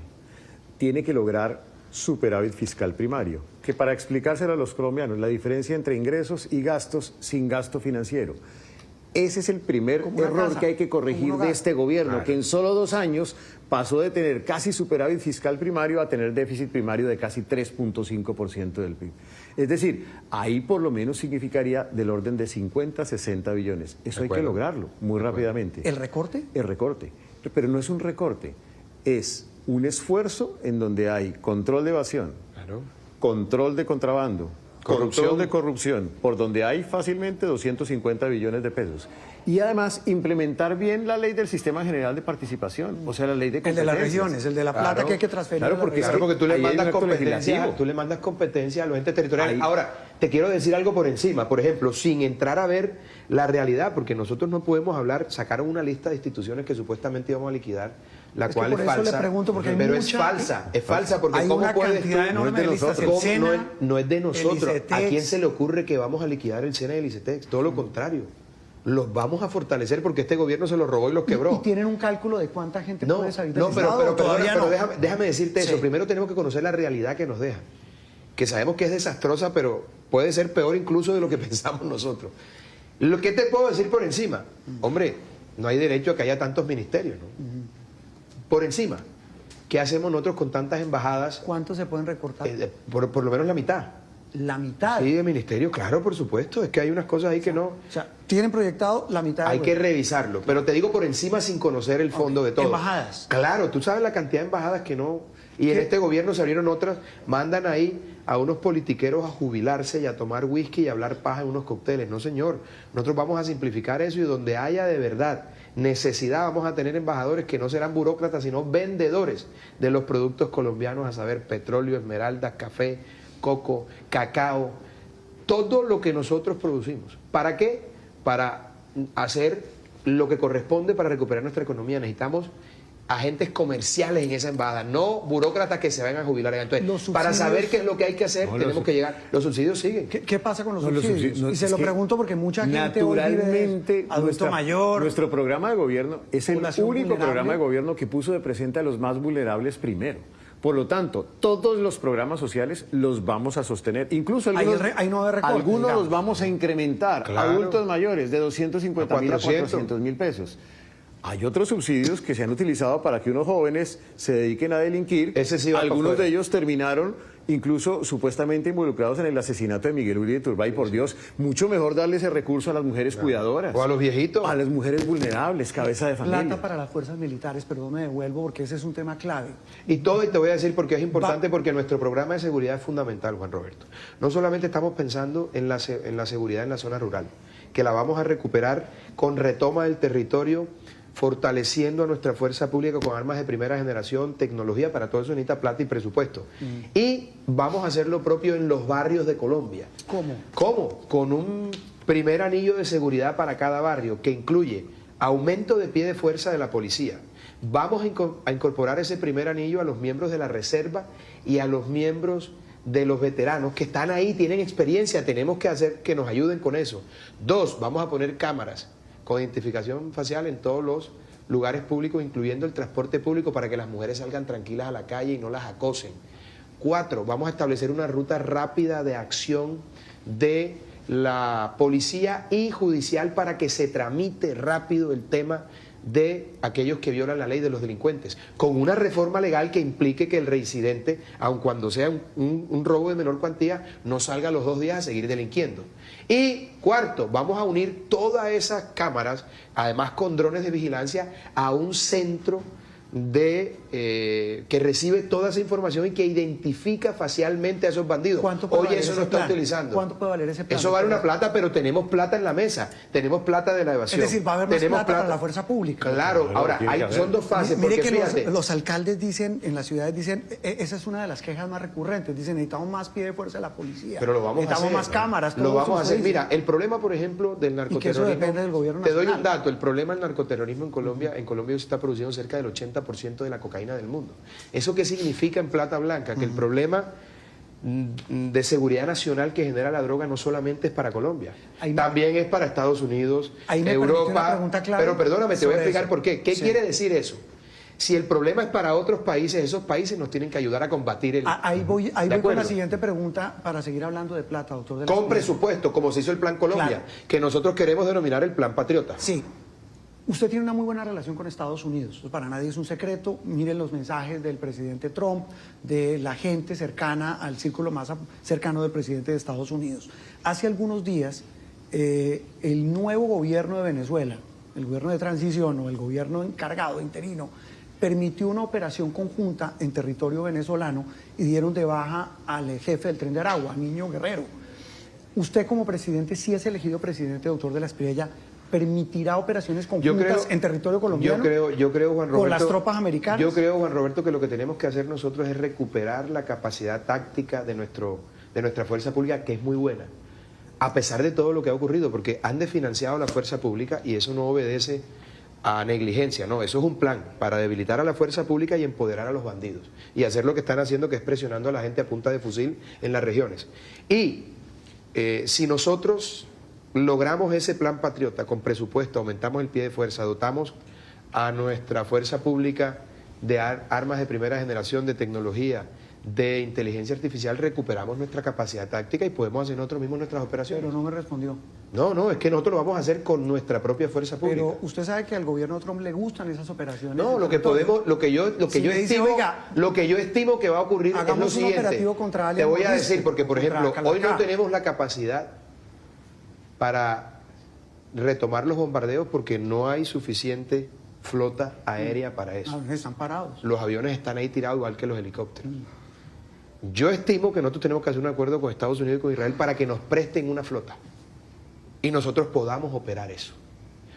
tiene que lograr superávit fiscal primario, que para explicárselo a los colombianos, la diferencia entre ingresos y gastos sin gasto financiero. Ese es el primer error que hay que corregir de este gobierno, que en solo 2 años pasó de tener casi superávit fiscal primario a tener déficit primario de casi 3.5% del PIB. Es decir, ahí por lo menos significaría del orden de 50, 60 billones. Eso hay que lograrlo muy rápidamente. ¿El recorte? El recorte. Pero no es un recorte, es un esfuerzo en donde hay control de evasión, control de contrabando, corrupción de corrupción, por donde hay fácilmente 250 billones de pesos. Y además implementar bien la ley del Sistema General de Participación, o sea, la ley de competencias. El de las regiones, el de la plata que hay que transferir. Claro, porque tú le mandas competencia a los entes territoriales. Ahora, te quiero decir algo por encima, por ejemplo, sin entrar a ver la realidad, porque nosotros no podemos hablar, sacaron una lista de instituciones que supuestamente íbamos a liquidar, la cual es falsa. Le pregunto porque pero es falsa, porque hay ¿cómo puedes tú? No es de nosotros. ¿A quién se le ocurre que vamos a liquidar el SENA y el ICETEX? Todo lo contrario. Los vamos a fortalecer porque este gobierno se los robó y los quebró. ¿Y tienen un cálculo de cuánta gente puede salir del Estado? Pero déjame decirte eso. Primero tenemos que conocer la realidad que nos deja. Que sabemos que es desastrosa, pero puede ser peor incluso de lo que pensamos nosotros. Lo que te puedo decir por encima, hombre, no hay derecho a que haya tantos ministerios, ¿no? Por encima, ¿qué hacemos nosotros con tantas embajadas? ¿Cuánto se pueden recortar? Por lo menos la mitad. ¿La mitad? Sí, de ministerio, claro, por supuesto. Es que hay unas cosas ahí que no... O sea, tienen proyectado la mitad. Hay que revisarlo, pero te digo por encima sin conocer el fondo de todo. ¿Embajadas? Claro, tú sabes la cantidad de embajadas que no... Y en este gobierno se abrieron otras, mandan ahí a unos politiqueros a jubilarse y a tomar whisky y a hablar paja en unos cócteles. No, señor, nosotros vamos a simplificar eso y donde haya de verdad necesidad vamos a tener embajadores que no serán burócratas, sino vendedores de los productos colombianos, a saber, petróleo, esmeraldas, café, coco, cacao, todo lo que nosotros producimos. ¿Para qué? Para hacer lo que corresponde para recuperar nuestra economía. Necesitamos agentes comerciales en esa embajada, no burócratas que se vayan a jubilar. Entonces, para saber qué es lo que hay que hacer, tenemos que llegar. Los subsidios siguen. ¿Qué pasa con los subsidios? Y se lo pregunto porque mucha gente naturalmente, adulto mayor. Nuestro programa de gobierno es el único programa de gobierno que puso de presente a los más vulnerables primero. Por lo tanto, todos los programas sociales los vamos a sostener. Incluso algunos los vamos a incrementar. Claro. Adultos mayores de 250.000 a 400.000 pesos. Hay otros subsidios que se han utilizado para que unos jóvenes se dediquen a delinquir. Algunos de ellos terminaron incluso supuestamente involucrados en el asesinato de Miguel Uribe Turbay. Por Dios, mucho mejor darle ese recurso a las mujeres cuidadoras. O a los viejitos. A las mujeres vulnerables, cabeza de familia. Plata para las fuerzas militares, perdón, me devuelvo porque ese es un tema clave. Y te voy a decir porque es importante, porque nuestro programa de seguridad es fundamental, Juan Roberto. No solamente estamos pensando en la seguridad en la zona rural, que la vamos a recuperar con retoma del territorio, fortaleciendo a nuestra fuerza pública con armas de primera generación, tecnología, para todo eso necesita plata y presupuesto. Y vamos a hacer lo propio en los barrios de Colombia. ¿Cómo? Con un primer anillo de seguridad para cada barrio, que incluye aumento de pie de fuerza de la policía. Vamos a incorporar ese primer anillo a los miembros de la reserva y a los miembros de los veteranos que están ahí, tienen experiencia, tenemos que hacer que nos ayuden con eso. 2, vamos a poner cámaras con identificación facial en todos los lugares públicos, incluyendo el transporte público, para que las mujeres salgan tranquilas a la calle y no las acosen. 4, vamos a establecer una ruta rápida de acción de la policía y judicial para que se tramite rápido el tema de aquellos que violan la ley, de los delincuentes, con una reforma legal que implique que el reincidente, aun cuando sea un robo de menor cuantía, no salga a los 2 días a seguir delinquiendo. Y 4, vamos a unir todas esas cámaras, además con drones de vigilancia, a un centro que recibe toda esa información y que identifica facialmente a esos bandidos. Oye, eso no está utilizando. ¿Cuánto puede valer ese plan? Eso vale una plata, pero tenemos plata en la mesa. Tenemos plata de la evasión. Es decir, va a haber más plata para la fuerza pública. Claro, ahora, son 2 fases. Mire que los alcaldes dicen, en las ciudades dicen, esa es una de las quejas más recurrentes. Dicen, necesitamos más pie de fuerza de la policía. Pero lo vamos a hacer. Necesitamos más cámaras. Lo vamos a hacer. Mira, el problema, por ejemplo, del narcoterrorismo. Y que eso depende del gobierno nacional. Te doy un dato. El problema del narcoterrorismo en Colombia se está produciendo cerca del 80% 80% de la cocaína del mundo. ¿Eso qué significa en plata blanca? Que el problema de seguridad nacional que genera la droga no solamente es para Colombia, también es para Estados Unidos, Europa. Pero perdóname, te voy a explicar por qué. ¿Qué quiere decir eso? Si el problema es para otros países, esos países nos tienen que ayudar a combatir el... Ahí voy con la siguiente pregunta para seguir hablando de plata, doctor. Con presupuesto, como se hizo el Plan Colombia, que nosotros queremos denominar el Plan Patriota. Sí. Usted tiene una muy buena relación con Estados Unidos. Para nadie es un secreto. Miren los mensajes del presidente Trump, de la gente cercana al círculo más cercano del presidente de Estados Unidos. Hace algunos días, el nuevo gobierno de Venezuela, el gobierno de transición o el gobierno encargado, interino, permitió una operación conjunta en territorio venezolano y dieron de baja al jefe del Tren de Aragua, Niño Guerrero. Usted como presidente, si es elegido presidente, doctor de la Espriella, ¿permitirá operaciones conjuntas en territorio colombiano? Yo creo, Juan Roberto, ¿con las tropas americanas? Yo creo, Juan Roberto, que lo que tenemos que hacer nosotros es recuperar la capacidad táctica de nuestra fuerza pública, que es muy buena, a pesar de todo lo que ha ocurrido, porque han desfinanciado la fuerza pública y eso no obedece a negligencia, no, eso es un plan para debilitar a la fuerza pública y empoderar a los bandidos y hacer lo que están haciendo, que es presionando a la gente a punta de fusil en las regiones. Y si nosotros logramos ese plan patriota con presupuesto, aumentamos el pie de fuerza, dotamos a nuestra fuerza pública de armas de primera generación, de tecnología, de inteligencia artificial, recuperamos nuestra capacidad táctica y podemos hacer nosotros mismos nuestras operaciones. Pero no me respondió. No, es que nosotros lo vamos a hacer con nuestra propia fuerza pública. Pero usted sabe que al gobierno de Trump le gustan esas operaciones. No, lo que yo estimo que va a ocurrir es lo siguiente. Te voy a decir, porque por ejemplo, hoy no tenemos la capacidad para retomar los bombardeos porque no hay suficiente flota aérea para eso. Están parados. Los aviones están ahí tirados igual que los helicópteros. Yo estimo que nosotros tenemos que hacer un acuerdo con Estados Unidos y con Israel para que nos presten una flota y nosotros podamos operar eso.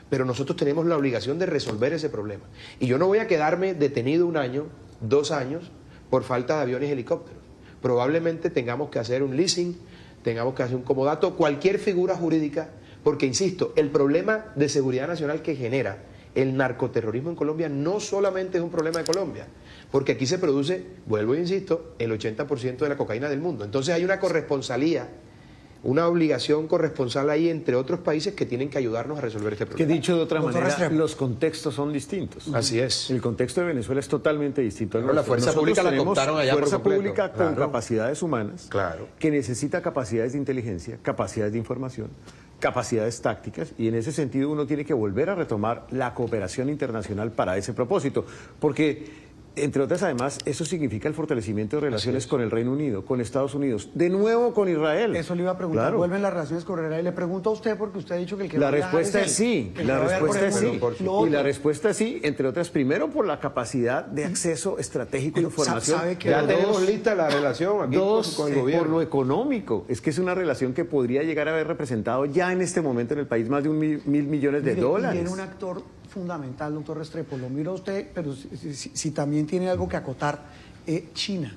Pero nosotros tenemos la obligación de resolver ese problema. Y yo no voy a quedarme detenido 1 año, 2 años, por falta de aviones y helicópteros. Probablemente tengamos que hacer un leasing, tengamos que hacer un comodato, cualquier figura jurídica, porque insisto, el problema de seguridad nacional que genera el narcoterrorismo en Colombia no solamente es un problema de Colombia, porque aquí se produce, vuelvo e insisto, el 80% de la cocaína del mundo. Entonces hay una corresponsalía, una obligación corresponsal ahí entre otros países que tienen que ayudarnos a resolver este problema. Que dicho de otra manera, los contextos son distintos. Así es. El contexto de Venezuela es totalmente distinto. La fuerza pública la cooptaron allá fuerza por completo. pública con capacidades humanas, que necesita capacidades de inteligencia, capacidades de información, capacidades tácticas, y en ese sentido uno tiene que volver a retomar la cooperación internacional para ese propósito, porque entre otras, además, eso significa el fortalecimiento de relaciones con el Reino Unido, con Estados Unidos, de nuevo con Israel. Eso le iba a preguntar, ¿vuelven las relaciones con Israel? Le pregunto a usted porque usted ha dicho que el que la respuesta es sí, la respuesta es sí. Y la respuesta es sí, entre otras, primero por la capacidad de acceso estratégico e información. ¿Sabe que ya tenemos lista la relación aquí con el gobierno? Por lo económico, es que es una relación que podría llegar a haber representado ya en este momento en el país más de $1.000 millones de dólares. Y era un actor fundamental, doctor Restrepo, lo mira usted, pero si también tiene algo que acotar, China.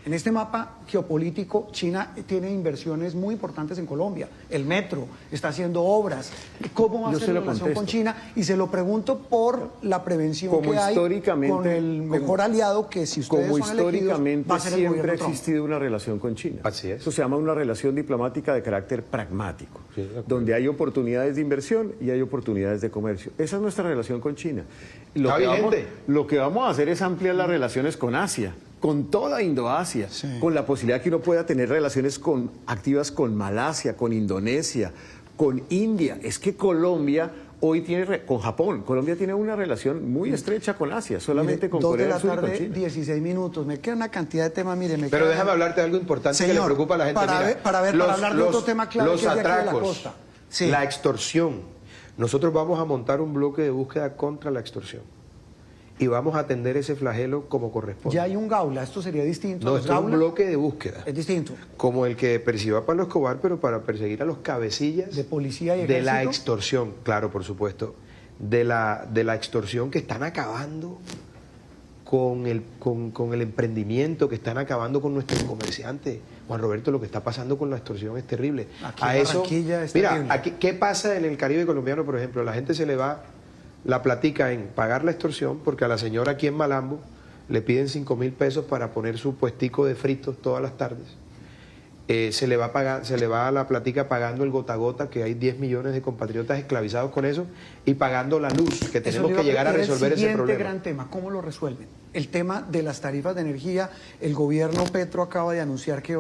En este mapa geopolítico, China tiene inversiones muy importantes en Colombia. El metro está haciendo obras. ¿Cómo va a ser la relación con China? Y se lo pregunto por la prevención que hay con el mejor aliado que, si ustedes son elegidos, va a ser el siempre ha Trump. existido una relación con China. Así es. Eso se llama una relación diplomática de carácter pragmático, donde hay oportunidades de inversión y hay oportunidades de comercio. Esa es nuestra relación con China. Lo que vamos a hacer es ampliar las relaciones con Asia, con toda Indoasia, con la posibilidad que uno pueda tener relaciones activas con Malasia, con Indonesia, con India. Es que Colombia hoy tiene, con Japón, Colombia tiene una relación muy estrecha con Asia, solamente con Corea del Sur y con China. 2 de la tarde, 16 minutos. Me queda una cantidad de temas, mire. Pero déjame hablarte de algo importante que le preocupa a la gente. Para hablar de otro tema clave, los que es de aquí de la atracos, costa. la extorsión. Nosotros vamos a montar un bloque de búsqueda contra la extorsión. Y vamos a atender ese flagelo como corresponde. Ya hay un Gaula, esto sería distinto. No, esto es un bloque de búsqueda. Es distinto. Como el que persiguió a Pablo Escobar, pero para perseguir a los cabecillas de policía y ejército. De la extorsión, claro, por supuesto. De la extorsión, que están acabando con el emprendimiento, que están acabando con nuestros comerciantes. Juan Roberto, lo que está pasando con la extorsión es terrible. Aquí a eso, mira, aquí, ¿qué pasa en el Caribe colombiano, por ejemplo? La gente se le va la platica en pagar la extorsión, porque a la señora aquí en Malambo le piden 5.000 pesos para poner su puestico de fritos todas las tardes. Se le va a la platica pagando el gota a gota, que hay 10 millones de compatriotas esclavizados con eso, y pagando la luz, que tenemos que llegar a resolver ese problema. El siguiente gran tema, ¿cómo lo resuelven? El tema de las tarifas de energía. El gobierno Petro acaba de anunciar que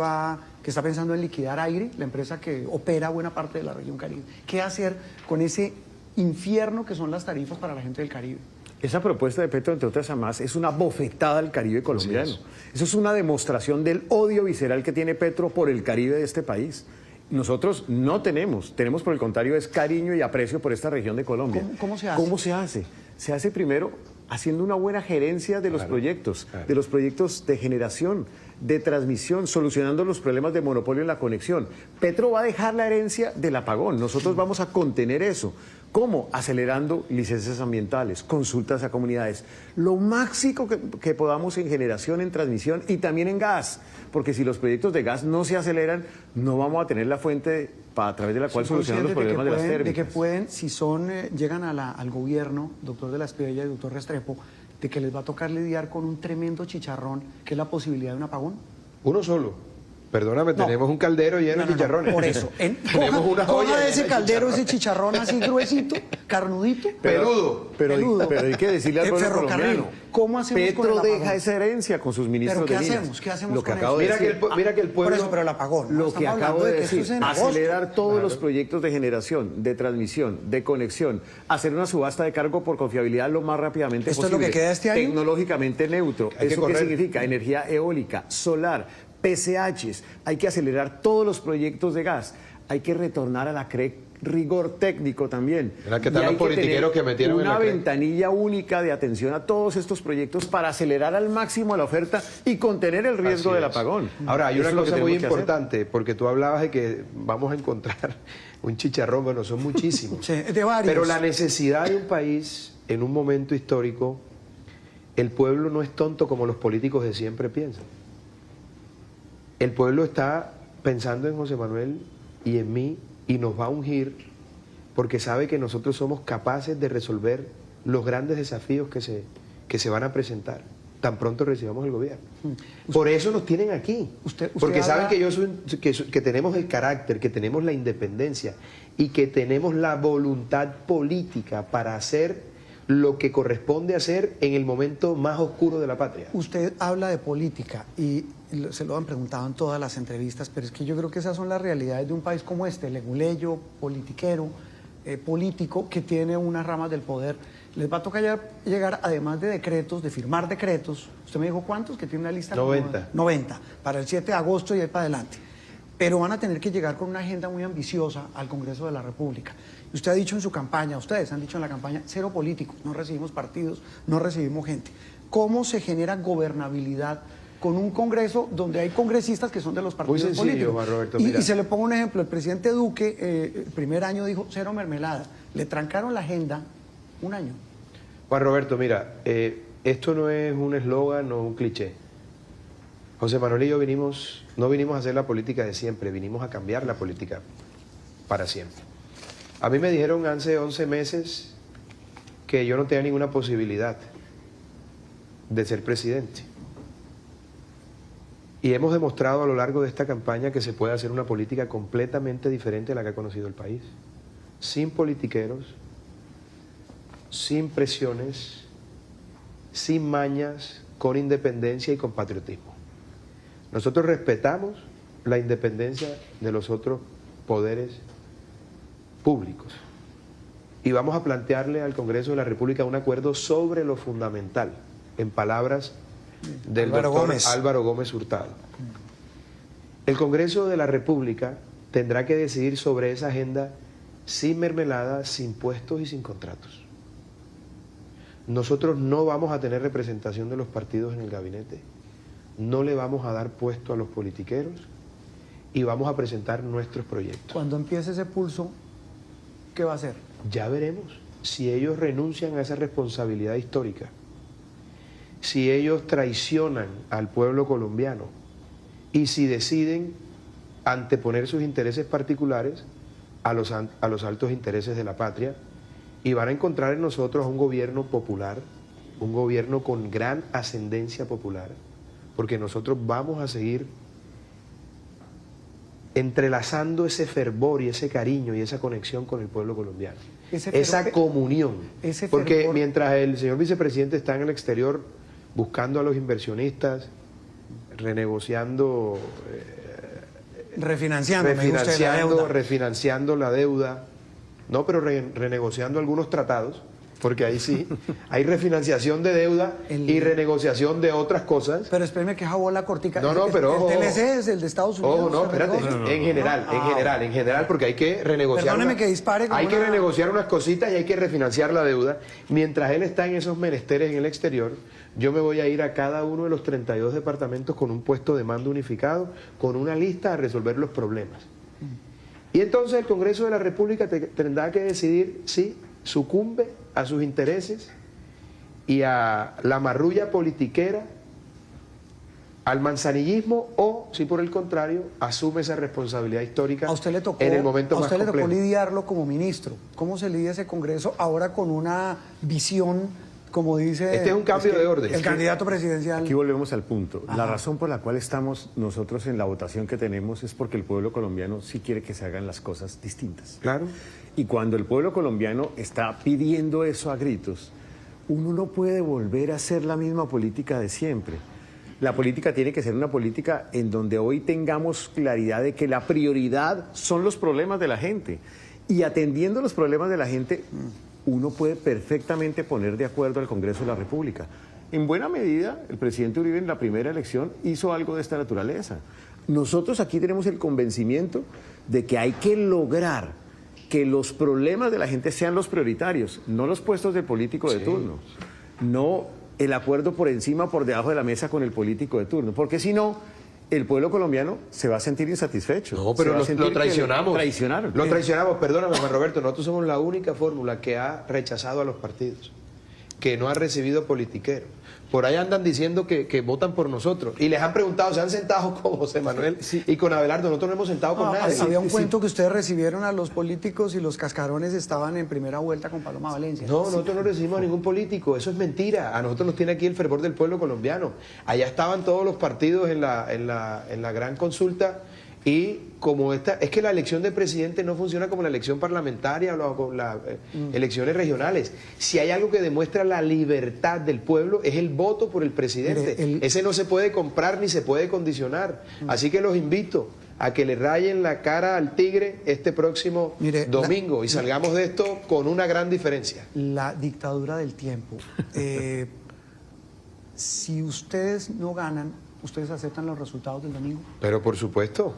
está pensando en liquidar Aire, la empresa que opera buena parte de la región Caribe. ¿Qué hacer con ese infierno que son las tarifas para la gente del Caribe? Esa propuesta de Petro, entre otras más, es una bofetada al Caribe colombiano. Eso es una demostración del odio visceral que tiene Petro por el Caribe de este país. Nosotros no tenemos por el contrario es cariño y aprecio por esta región de Colombia. ¿Cómo se hace? ¿Cómo se hace? Se hace primero haciendo una buena gerencia de los proyectos, de los proyectos de generación, de transmisión, solucionando los problemas de monopolio en la conexión. Petro va a dejar la herencia del apagón, nosotros vamos a contener eso. ¿Cómo? Acelerando licencias ambientales, consultas a comunidades, lo máximo que podamos en generación, en transmisión y también en gas, porque si los proyectos de gas no se aceleran, no vamos a tener la fuente a través de la cual solucionar los problemas de las térmicas. De que pueden, si llegan al gobierno, doctor de la Espriella y doctor Restrepo, de que les va a tocar lidiar con un tremendo chicharrón, que es la posibilidad de un apagón. Uno solo. Perdóname, tenemos un caldero lleno de chicharrones. Por eso. Tenemos una coja olla de ese caldero, ese chicharrón así gruesito, carnudito. Peludo. Pero hay que decirle al pueblo colombiano. ¿Cómo hacemos Petro con el apagón? deja esa herencia con sus ministros de Minas. ¿Qué hacemos lo que con acabo eso? de decir. Mira que el pueblo... Por eso, pero el apagón. Lo que acabo de decir, acelerar todos los proyectos de generación, de transmisión, de conexión, hacer una subasta de cargo por confiabilidad lo más rápidamente posible. ¿Esto es lo que queda este año? Tecnológicamente neutro. ¿Eso qué significa? Energía eólica, solar, PCHs. Hay que acelerar todos los proyectos de gas. Hay que retornar a la CREC rigor técnico también. Que están los politiqueros que metieron una ventanilla única de atención a todos estos proyectos para acelerar al máximo la oferta y contener el riesgo del apagón. Ahora, hay una cosa muy importante, porque tú hablabas de que vamos a encontrar un chicharrón, bueno, son muchísimos. Sí, de varios. Pero la necesidad de un país en un momento histórico, el pueblo no es tonto como los políticos de siempre piensan. El pueblo está pensando en José Manuel y en mí y nos va a ungir porque sabe que nosotros somos capaces de resolver los grandes desafíos que se van a presentar tan pronto recibamos el gobierno. Por eso nos tienen aquí. Porque saben que tenemos el carácter, que tenemos la independencia y que tenemos la voluntad política para hacer lo que corresponde hacer en el momento más oscuro de la patria. Usted habla de política y se lo han preguntado en todas las entrevistas, pero es que yo creo que esas son las realidades de un país como este, leguleyo, politiquero, político, que tiene unas ramas del poder. Les va a tocar llegar, además de decretos, de firmar decretos, usted me dijo ¿cuántos? Que tiene una lista 90. 90, para el 7 de agosto y ahí para adelante. Pero van a tener que llegar con una agenda muy ambiciosa al Congreso de la República. Y usted ha dicho en su campaña, ustedes han dicho en la campaña, cero políticos, no recibimos partidos, no recibimos gente. ¿Cómo se genera gobernabilidad con un Congreso donde hay congresistas que son de los partidos políticos? Muy sencillo, Juan Roberto, mira. Y se le pongo un ejemplo, el presidente Duque, el primer año dijo cero mermelada, le trancaron la agenda un año. Juan Roberto, mira, esto no es un eslogan, no un cliché. José Manuel y yo no vinimos a hacer la política de siempre, vinimos a cambiar la política para siempre. A mí me dijeron hace 11 meses que yo no tenía ninguna posibilidad de ser presidente. Y hemos demostrado a lo largo de esta campaña que se puede hacer una política completamente diferente a la que ha conocido el país. Sin politiqueros, sin presiones, sin mañas, con independencia y con patriotismo. Nosotros respetamos la independencia de los otros poderes públicos y vamos a plantearle al Congreso de la República un acuerdo sobre lo fundamental, en palabras del doctor Álvaro Gómez Hurtado. El Congreso de la República tendrá que decidir sobre esa agenda sin mermelada, sin puestos y sin contratos. Nosotros no vamos a tener representación de los partidos en el gabinete, no le vamos a dar puesto a los politiqueros y vamos a presentar nuestros proyectos. Cuando empiece ese pulso, ¿qué va a hacer? Ya veremos si ellos renuncian a esa responsabilidad histórica, si ellos traicionan al pueblo colombiano y si deciden anteponer sus intereses particulares a los altos intereses de la patria y van a encontrar en nosotros un gobierno popular, un gobierno con gran ascendencia popular, porque nosotros vamos a seguir entrelazando ese fervor y ese cariño y esa conexión con el pueblo colombiano. Esa comunión. Porque mientras el señor vicepresidente está en el exterior buscando a los inversionistas, renegociando, refinanciando la deuda, no, pero renegociando algunos tratados, porque ahí sí, hay refinanciación de deuda y renegociación de otras cosas. Pero espéreme que jabó la cortica. No, pero el TLC es el de Estados Unidos. Ojo, no, espérate. En general, porque hay que renegociar. Perdóneme que dispare. Hay que renegociar unas cositas y hay que refinanciar la deuda. Mientras él está en esos menesteres en el exterior, yo me voy a ir a cada uno de los 32 departamentos con un puesto de mando unificado, con una lista a resolver los problemas. Y entonces el Congreso de la República tendrá que decidir si sucumbe a sus intereses y a la marrulla politiquera, al manzanillismo, o si por el contrario asume esa responsabilidad histórica en el momento más complejo. A usted le tocó lidiarlo como ministro. ¿Cómo se lidia ese Congreso ahora con una visión, como dice... Este es un cambio de orden. El candidato presidencial... Aquí volvemos al punto. Ajá. La razón por la cual estamos nosotros en la votación que tenemos es porque el pueblo colombiano sí quiere que se hagan las cosas distintas. Claro. Y cuando el pueblo colombiano está pidiendo eso a gritos, uno no puede volver a hacer la misma política de siempre. La política tiene que ser una política en donde hoy tengamos claridad de que la prioridad son los problemas de la gente. Y atendiendo los problemas de la gente, uno puede perfectamente poner de acuerdo al Congreso de la República. En buena medida, el presidente Uribe en la primera elección hizo algo de esta naturaleza. Nosotros aquí tenemos el convencimiento de que hay que lograr que los problemas de la gente sean los prioritarios, no los puestos del político de turno, no el acuerdo por encima, por debajo de la mesa con el político de turno, porque si no, el pueblo colombiano se va a sentir insatisfecho. No, pero lo traicionamos. Lo traicionamos, perdóname, Juan Roberto, nosotros somos la única fórmula que ha rechazado a los partidos, que no ha recibido politiqueros. Por ahí andan diciendo que votan por nosotros. Y les han preguntado, se han sentado con José Manuel y con Abelardo. Nosotros no hemos sentado con nadie. Había un cuento que ustedes recibieron a los políticos y los cascarones estaban en primera vuelta con Paloma Valencia. No, nosotros no recibimos a ningún político. Eso es mentira. A nosotros nos tiene aquí el fervor del pueblo colombiano. Allá estaban todos los partidos en la gran consulta. Y como es que la elección de presidente no funciona como la elección parlamentaria o como las elecciones regionales. Si hay algo que demuestra la libertad del pueblo es el voto por el presidente. Mire, ese no se puede comprar ni se puede condicionar. Así que los invito a que le rayen la cara al tigre este próximo domingo y salgamos de esto con una gran diferencia. La dictadura del tiempo. Si ustedes no ganan, ¿ustedes aceptan los resultados del domingo? Pero por supuesto.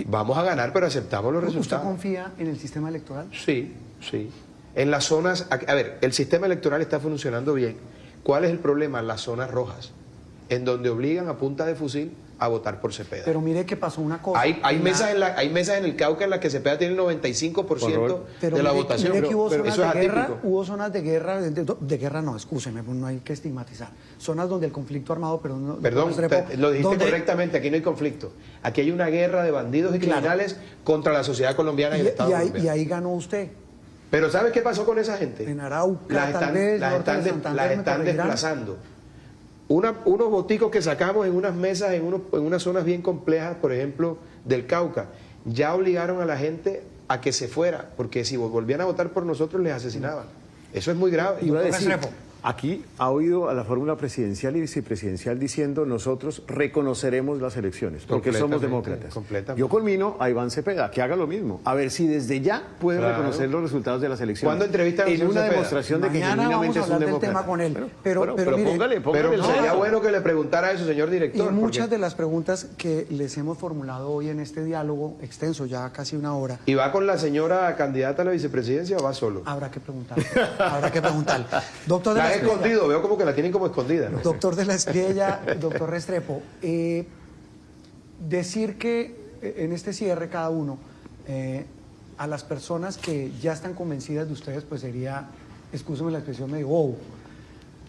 Vamos a ganar, pero aceptamos los resultados. ¿Usted confía en el sistema electoral? Sí, sí. En las zonas... A ver, el sistema electoral está funcionando bien. ¿Cuál es el problema? Las zonas rojas, en donde obligan a punta de fusil a votar por Cepeda. Pero mire que pasó una cosa. Hay mesas en el Cauca en las que Cepeda tiene el 95% de la votación. Mire que hubo zonas eso es de guerra, atípico. hubo zonas de guerra no, excúseme, no hay que estigmatizar. Zonas donde el conflicto armado, Perdón, lo dijiste correctamente, aquí no hay conflicto. Aquí hay una guerra de bandidos y criminales contra la sociedad colombiana y el Estado colombiano. Y ahí ganó usted. Pero ¿sabes qué pasó con esa gente? En Arauca, las están desplazando. Unos boticos que sacamos en unas mesas, en unas zonas bien complejas, por ejemplo, del Cauca, ya obligaron a la gente a que se fuera, porque si volvían a votar por nosotros les asesinaban. Eso es muy grave. Iba a decir, aquí ha oído a la fórmula presidencial y vicepresidencial diciendo nosotros reconoceremos las elecciones, porque somos demócratas. Yo conmino a Iván Cepeda, que haga lo mismo, a ver si desde ya puede reconocer los resultados de las elecciones. ¿Cuándo entrevistan a en una Cepeda? demostración de que genuinamente es un demócrata. Tema con él. Pero mire, póngale pero sería bueno que le preguntara eso, señor director. Y muchas de las preguntas que les hemos formulado hoy en este diálogo extenso, ya casi una hora. ¿Y va con la señora candidata a la vicepresidencia o va solo? Habrá que preguntar. Doctor de la escondido, veo como que la tienen como escondida, ¿no? Doctor de la Espriella, doctor Restrepo, decir que en este cierre cada uno, a las personas que ya están convencidas de ustedes, pues sería, excúseme la expresión, medio bobo.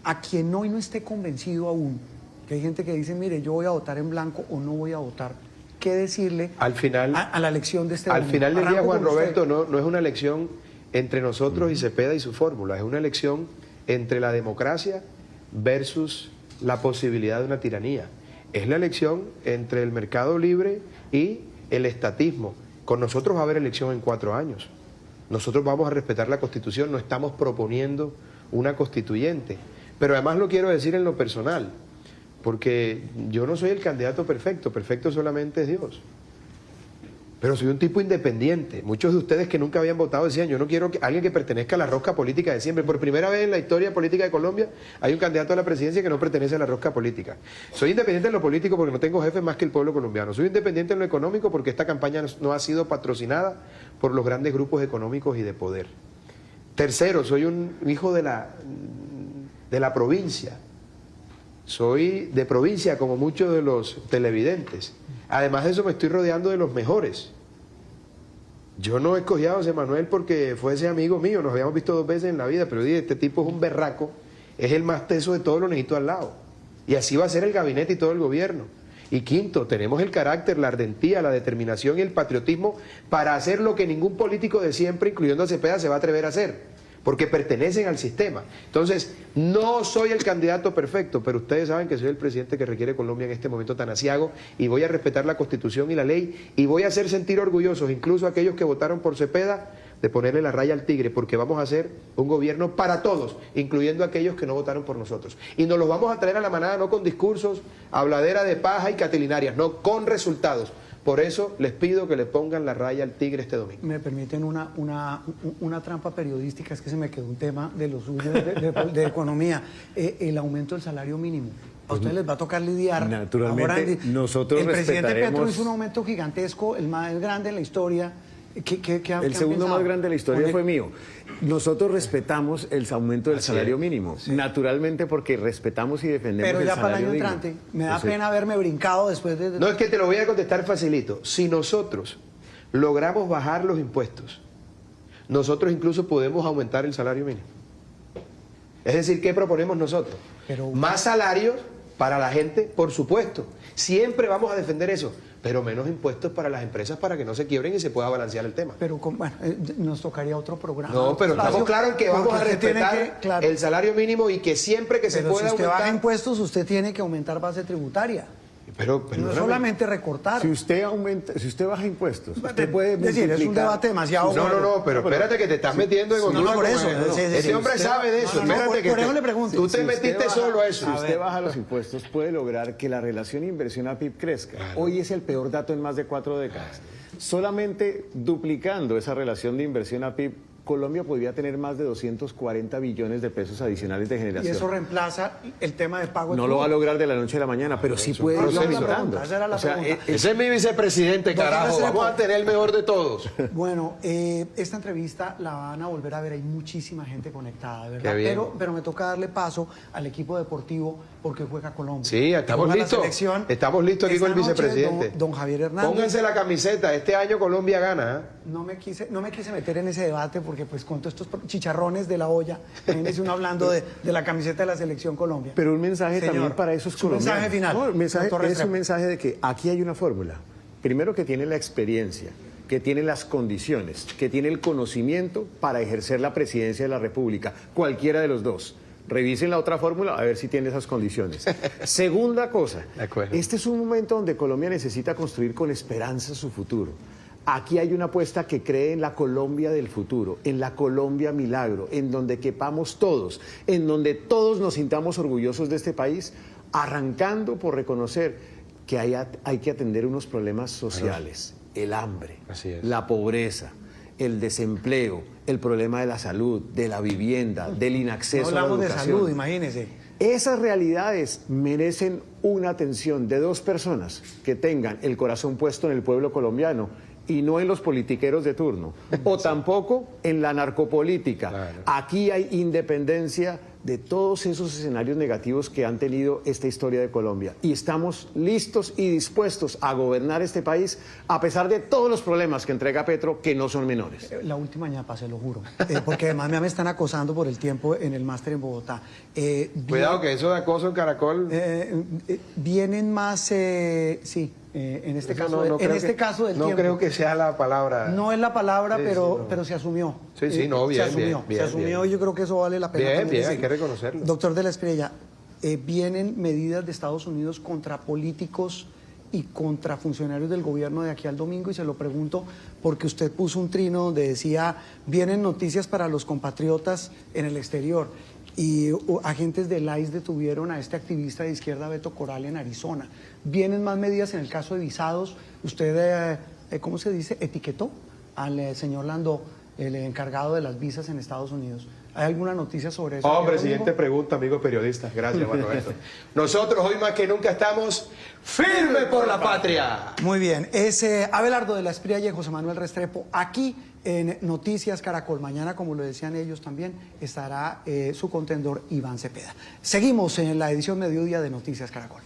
A quien hoy no esté convencido aún, que hay gente que dice, mire, yo voy a votar en blanco o no voy a votar, ¿qué decirle al final, a la elección de este Al domingo? final del día, Juan Roberto, no es una elección entre nosotros y Cepeda y su fórmula. Es una elección entre la democracia versus la posibilidad de una tiranía. Es la elección entre el mercado libre y el estatismo. Con nosotros va a haber elección en 4 años. Nosotros vamos a respetar la Constitución, no estamos proponiendo una constituyente. Pero además lo quiero decir en lo personal, porque yo no soy el candidato perfecto, perfecto solamente es Dios. Pero soy un tipo independiente. Muchos de ustedes que nunca habían votado decían, yo no quiero que alguien que pertenezca a la rosca política de siempre. Por primera vez en la historia política de Colombia hay un candidato a la presidencia que no pertenece a la rosca política. Soy independiente en lo político porque no tengo jefe más que el pueblo colombiano. Soy independiente en lo económico porque esta campaña no ha sido patrocinada por los grandes grupos económicos y de poder. Tercero, soy un hijo de la provincia. Soy de provincia como muchos de los televidentes. Además de eso me estoy rodeando de los mejores. Yo no escogí a José Manuel porque fuese amigo mío, nos habíamos visto 2 veces en la vida, pero dije, este tipo es un berraco, es el más teso de todos, lo necesito al lado. Y así va a ser el gabinete y todo el gobierno. Y quinto, tenemos el carácter, la ardentía, la determinación y el patriotismo para hacer lo que ningún político de siempre, incluyendo a Cepeda, se va a atrever a hacer. Porque pertenecen al sistema. Entonces, no soy el candidato perfecto, pero ustedes saben que soy el presidente que requiere Colombia en este momento tan aciago, y voy a respetar la Constitución y la ley, y voy a hacer sentir orgullosos incluso a aquellos que votaron por Cepeda, de ponerle la raya al tigre, porque vamos a hacer un gobierno para todos, incluyendo a aquellos que no votaron por nosotros. Y nos los vamos a traer a la manada no con discursos, habladera de paja y catilinarias, no, con resultados. Por eso les pido que le pongan la raya al tigre este domingo. Me permiten una trampa periodística, es que se me quedó un tema de lo suyo de economía. El aumento del salario mínimo. A ustedes les va a tocar lidiar. Naturalmente, ahora, nosotros el presidente respetaremos... Petro hizo un aumento gigantesco, el más grande en la historia. El segundo más grande de la historia fue mío. Nosotros respetamos el aumento del salario mínimo, naturalmente, porque respetamos y defendemos el salario mínimo. Pero ya para el año entrante, me da pena haberme brincado después de... No, es que te lo voy a contestar facilito. Si nosotros logramos bajar los impuestos, nosotros incluso podemos aumentar el salario mínimo. Es decir, ¿qué proponemos nosotros? Más salarios para la gente, por supuesto. Siempre vamos a defender eso, pero menos impuestos para las empresas para que no se quiebren y se pueda balancear el tema. Pero bueno, nos tocaría otro programa. No, pero estamos claros en que vamos a respetar el salario mínimo y que siempre que se pueda aumentar... Pero si usted baja impuestos, usted tiene que aumentar base tributaria. Pero no es solamente recortar. Si usted baja impuestos, usted puede decir, es un debate demasiado... No, pero espérate que te estás metiendo en no, por eso. Ese hombre sabe de eso. Espérate por eso le pregunto. Tú te metiste solo a eso. Si usted baja los impuestos, puede lograr que la relación inversión a PIB crezca. Hoy es el peor dato en más de 4 décadas. Solamente duplicando esa relación de inversión a PIB, Colombia podría tener más de 240 billones de pesos adicionales de generación. Y eso reemplaza el tema de pago. No lo va a lograr de la noche a la mañana, pero sí puede ir aumentando. Ese es mi vicepresidente, carajo. Vamos a tener el mejor de todos. Bueno, esta entrevista la van a volver a ver. Hay muchísima gente conectada, ¿verdad? Pero me toca darle paso al equipo deportivo porque juega Colombia. Sí, estamos listos. Estamos listos aquí con el vicepresidente. Don Javier Hernández. Pónganse la camiseta. Este año Colombia gana. No me quise meter en ese debate porque pues con todos estos chicharrones de la olla, imagínese uno hablando de la camiseta de la Selección Colombia. Pero un mensaje también para esos colombianos. Un mensaje final. No, es un mensaje de que aquí hay una fórmula. Primero, que tiene la experiencia, que tiene las condiciones, que tiene el conocimiento para ejercer la presidencia de la República, cualquiera de los dos. Revisen la otra fórmula a ver si tiene esas condiciones. Segunda cosa, este es un momento donde Colombia necesita construir con esperanza su futuro. Aquí hay una apuesta que cree en la Colombia del futuro, en la Colombia milagro, en donde quepamos todos, en donde todos nos sintamos orgullosos de este país, arrancando por reconocer que hay que atender unos problemas sociales, el hambre, la pobreza, el desempleo, el problema de la salud, de la vivienda, del inacceso a la educación. No hablamos de salud, imagínese. Esas realidades merecen una atención de 2 personas que tengan el corazón puesto en el pueblo colombiano y no en los politiqueros de turno, o tampoco en la narcopolítica. Claro. Aquí hay independencia de todos esos escenarios negativos que han tenido esta historia de Colombia. Y estamos listos y dispuestos a gobernar este país a pesar de todos los problemas que entrega Petro, que no son menores. La última ñapa, se lo juro. Porque además me están acosando por el tiempo en el máster en Bogotá. Cuidado que eso de acoso en Caracol... vienen más... sí. en este Eso caso, caso del no tiempo. creo que sea la palabra. No es la palabra, Sí, pero, sí, no. pero se asumió. Sí, no, bien, se asumió, bien, se asumió bien. y yo creo que eso vale la pena. Bien, también bien, hay decirlo. que reconocerlo. Doctor de la Espriella, vienen medidas de Estados Unidos contra políticos y contra funcionarios del gobierno de aquí al domingo, y se lo pregunto porque usted puso un trino donde decía, vienen noticias para los compatriotas en el exterior, y agentes del ICE detuvieron a este activista de izquierda Beto Corral en Arizona. Vienen más medidas en el caso de visados. Usted, ¿cómo se dice? Etiquetó al señor Landó, el encargado de las visas en Estados Unidos. ¿Hay alguna noticia sobre eso? Hombre, siguiente pregunta, amigos periodistas. Gracias, Juan Roberto. Nosotros hoy más que nunca estamos firmes por la patria. Muy bien, es Abelardo de la Espriella y José Manuel Restrepo aquí en Noticias Caracol. Mañana, como lo decían ellos también, estará su contendor Iván Cepeda. Seguimos en la edición mediodía de Noticias Caracol.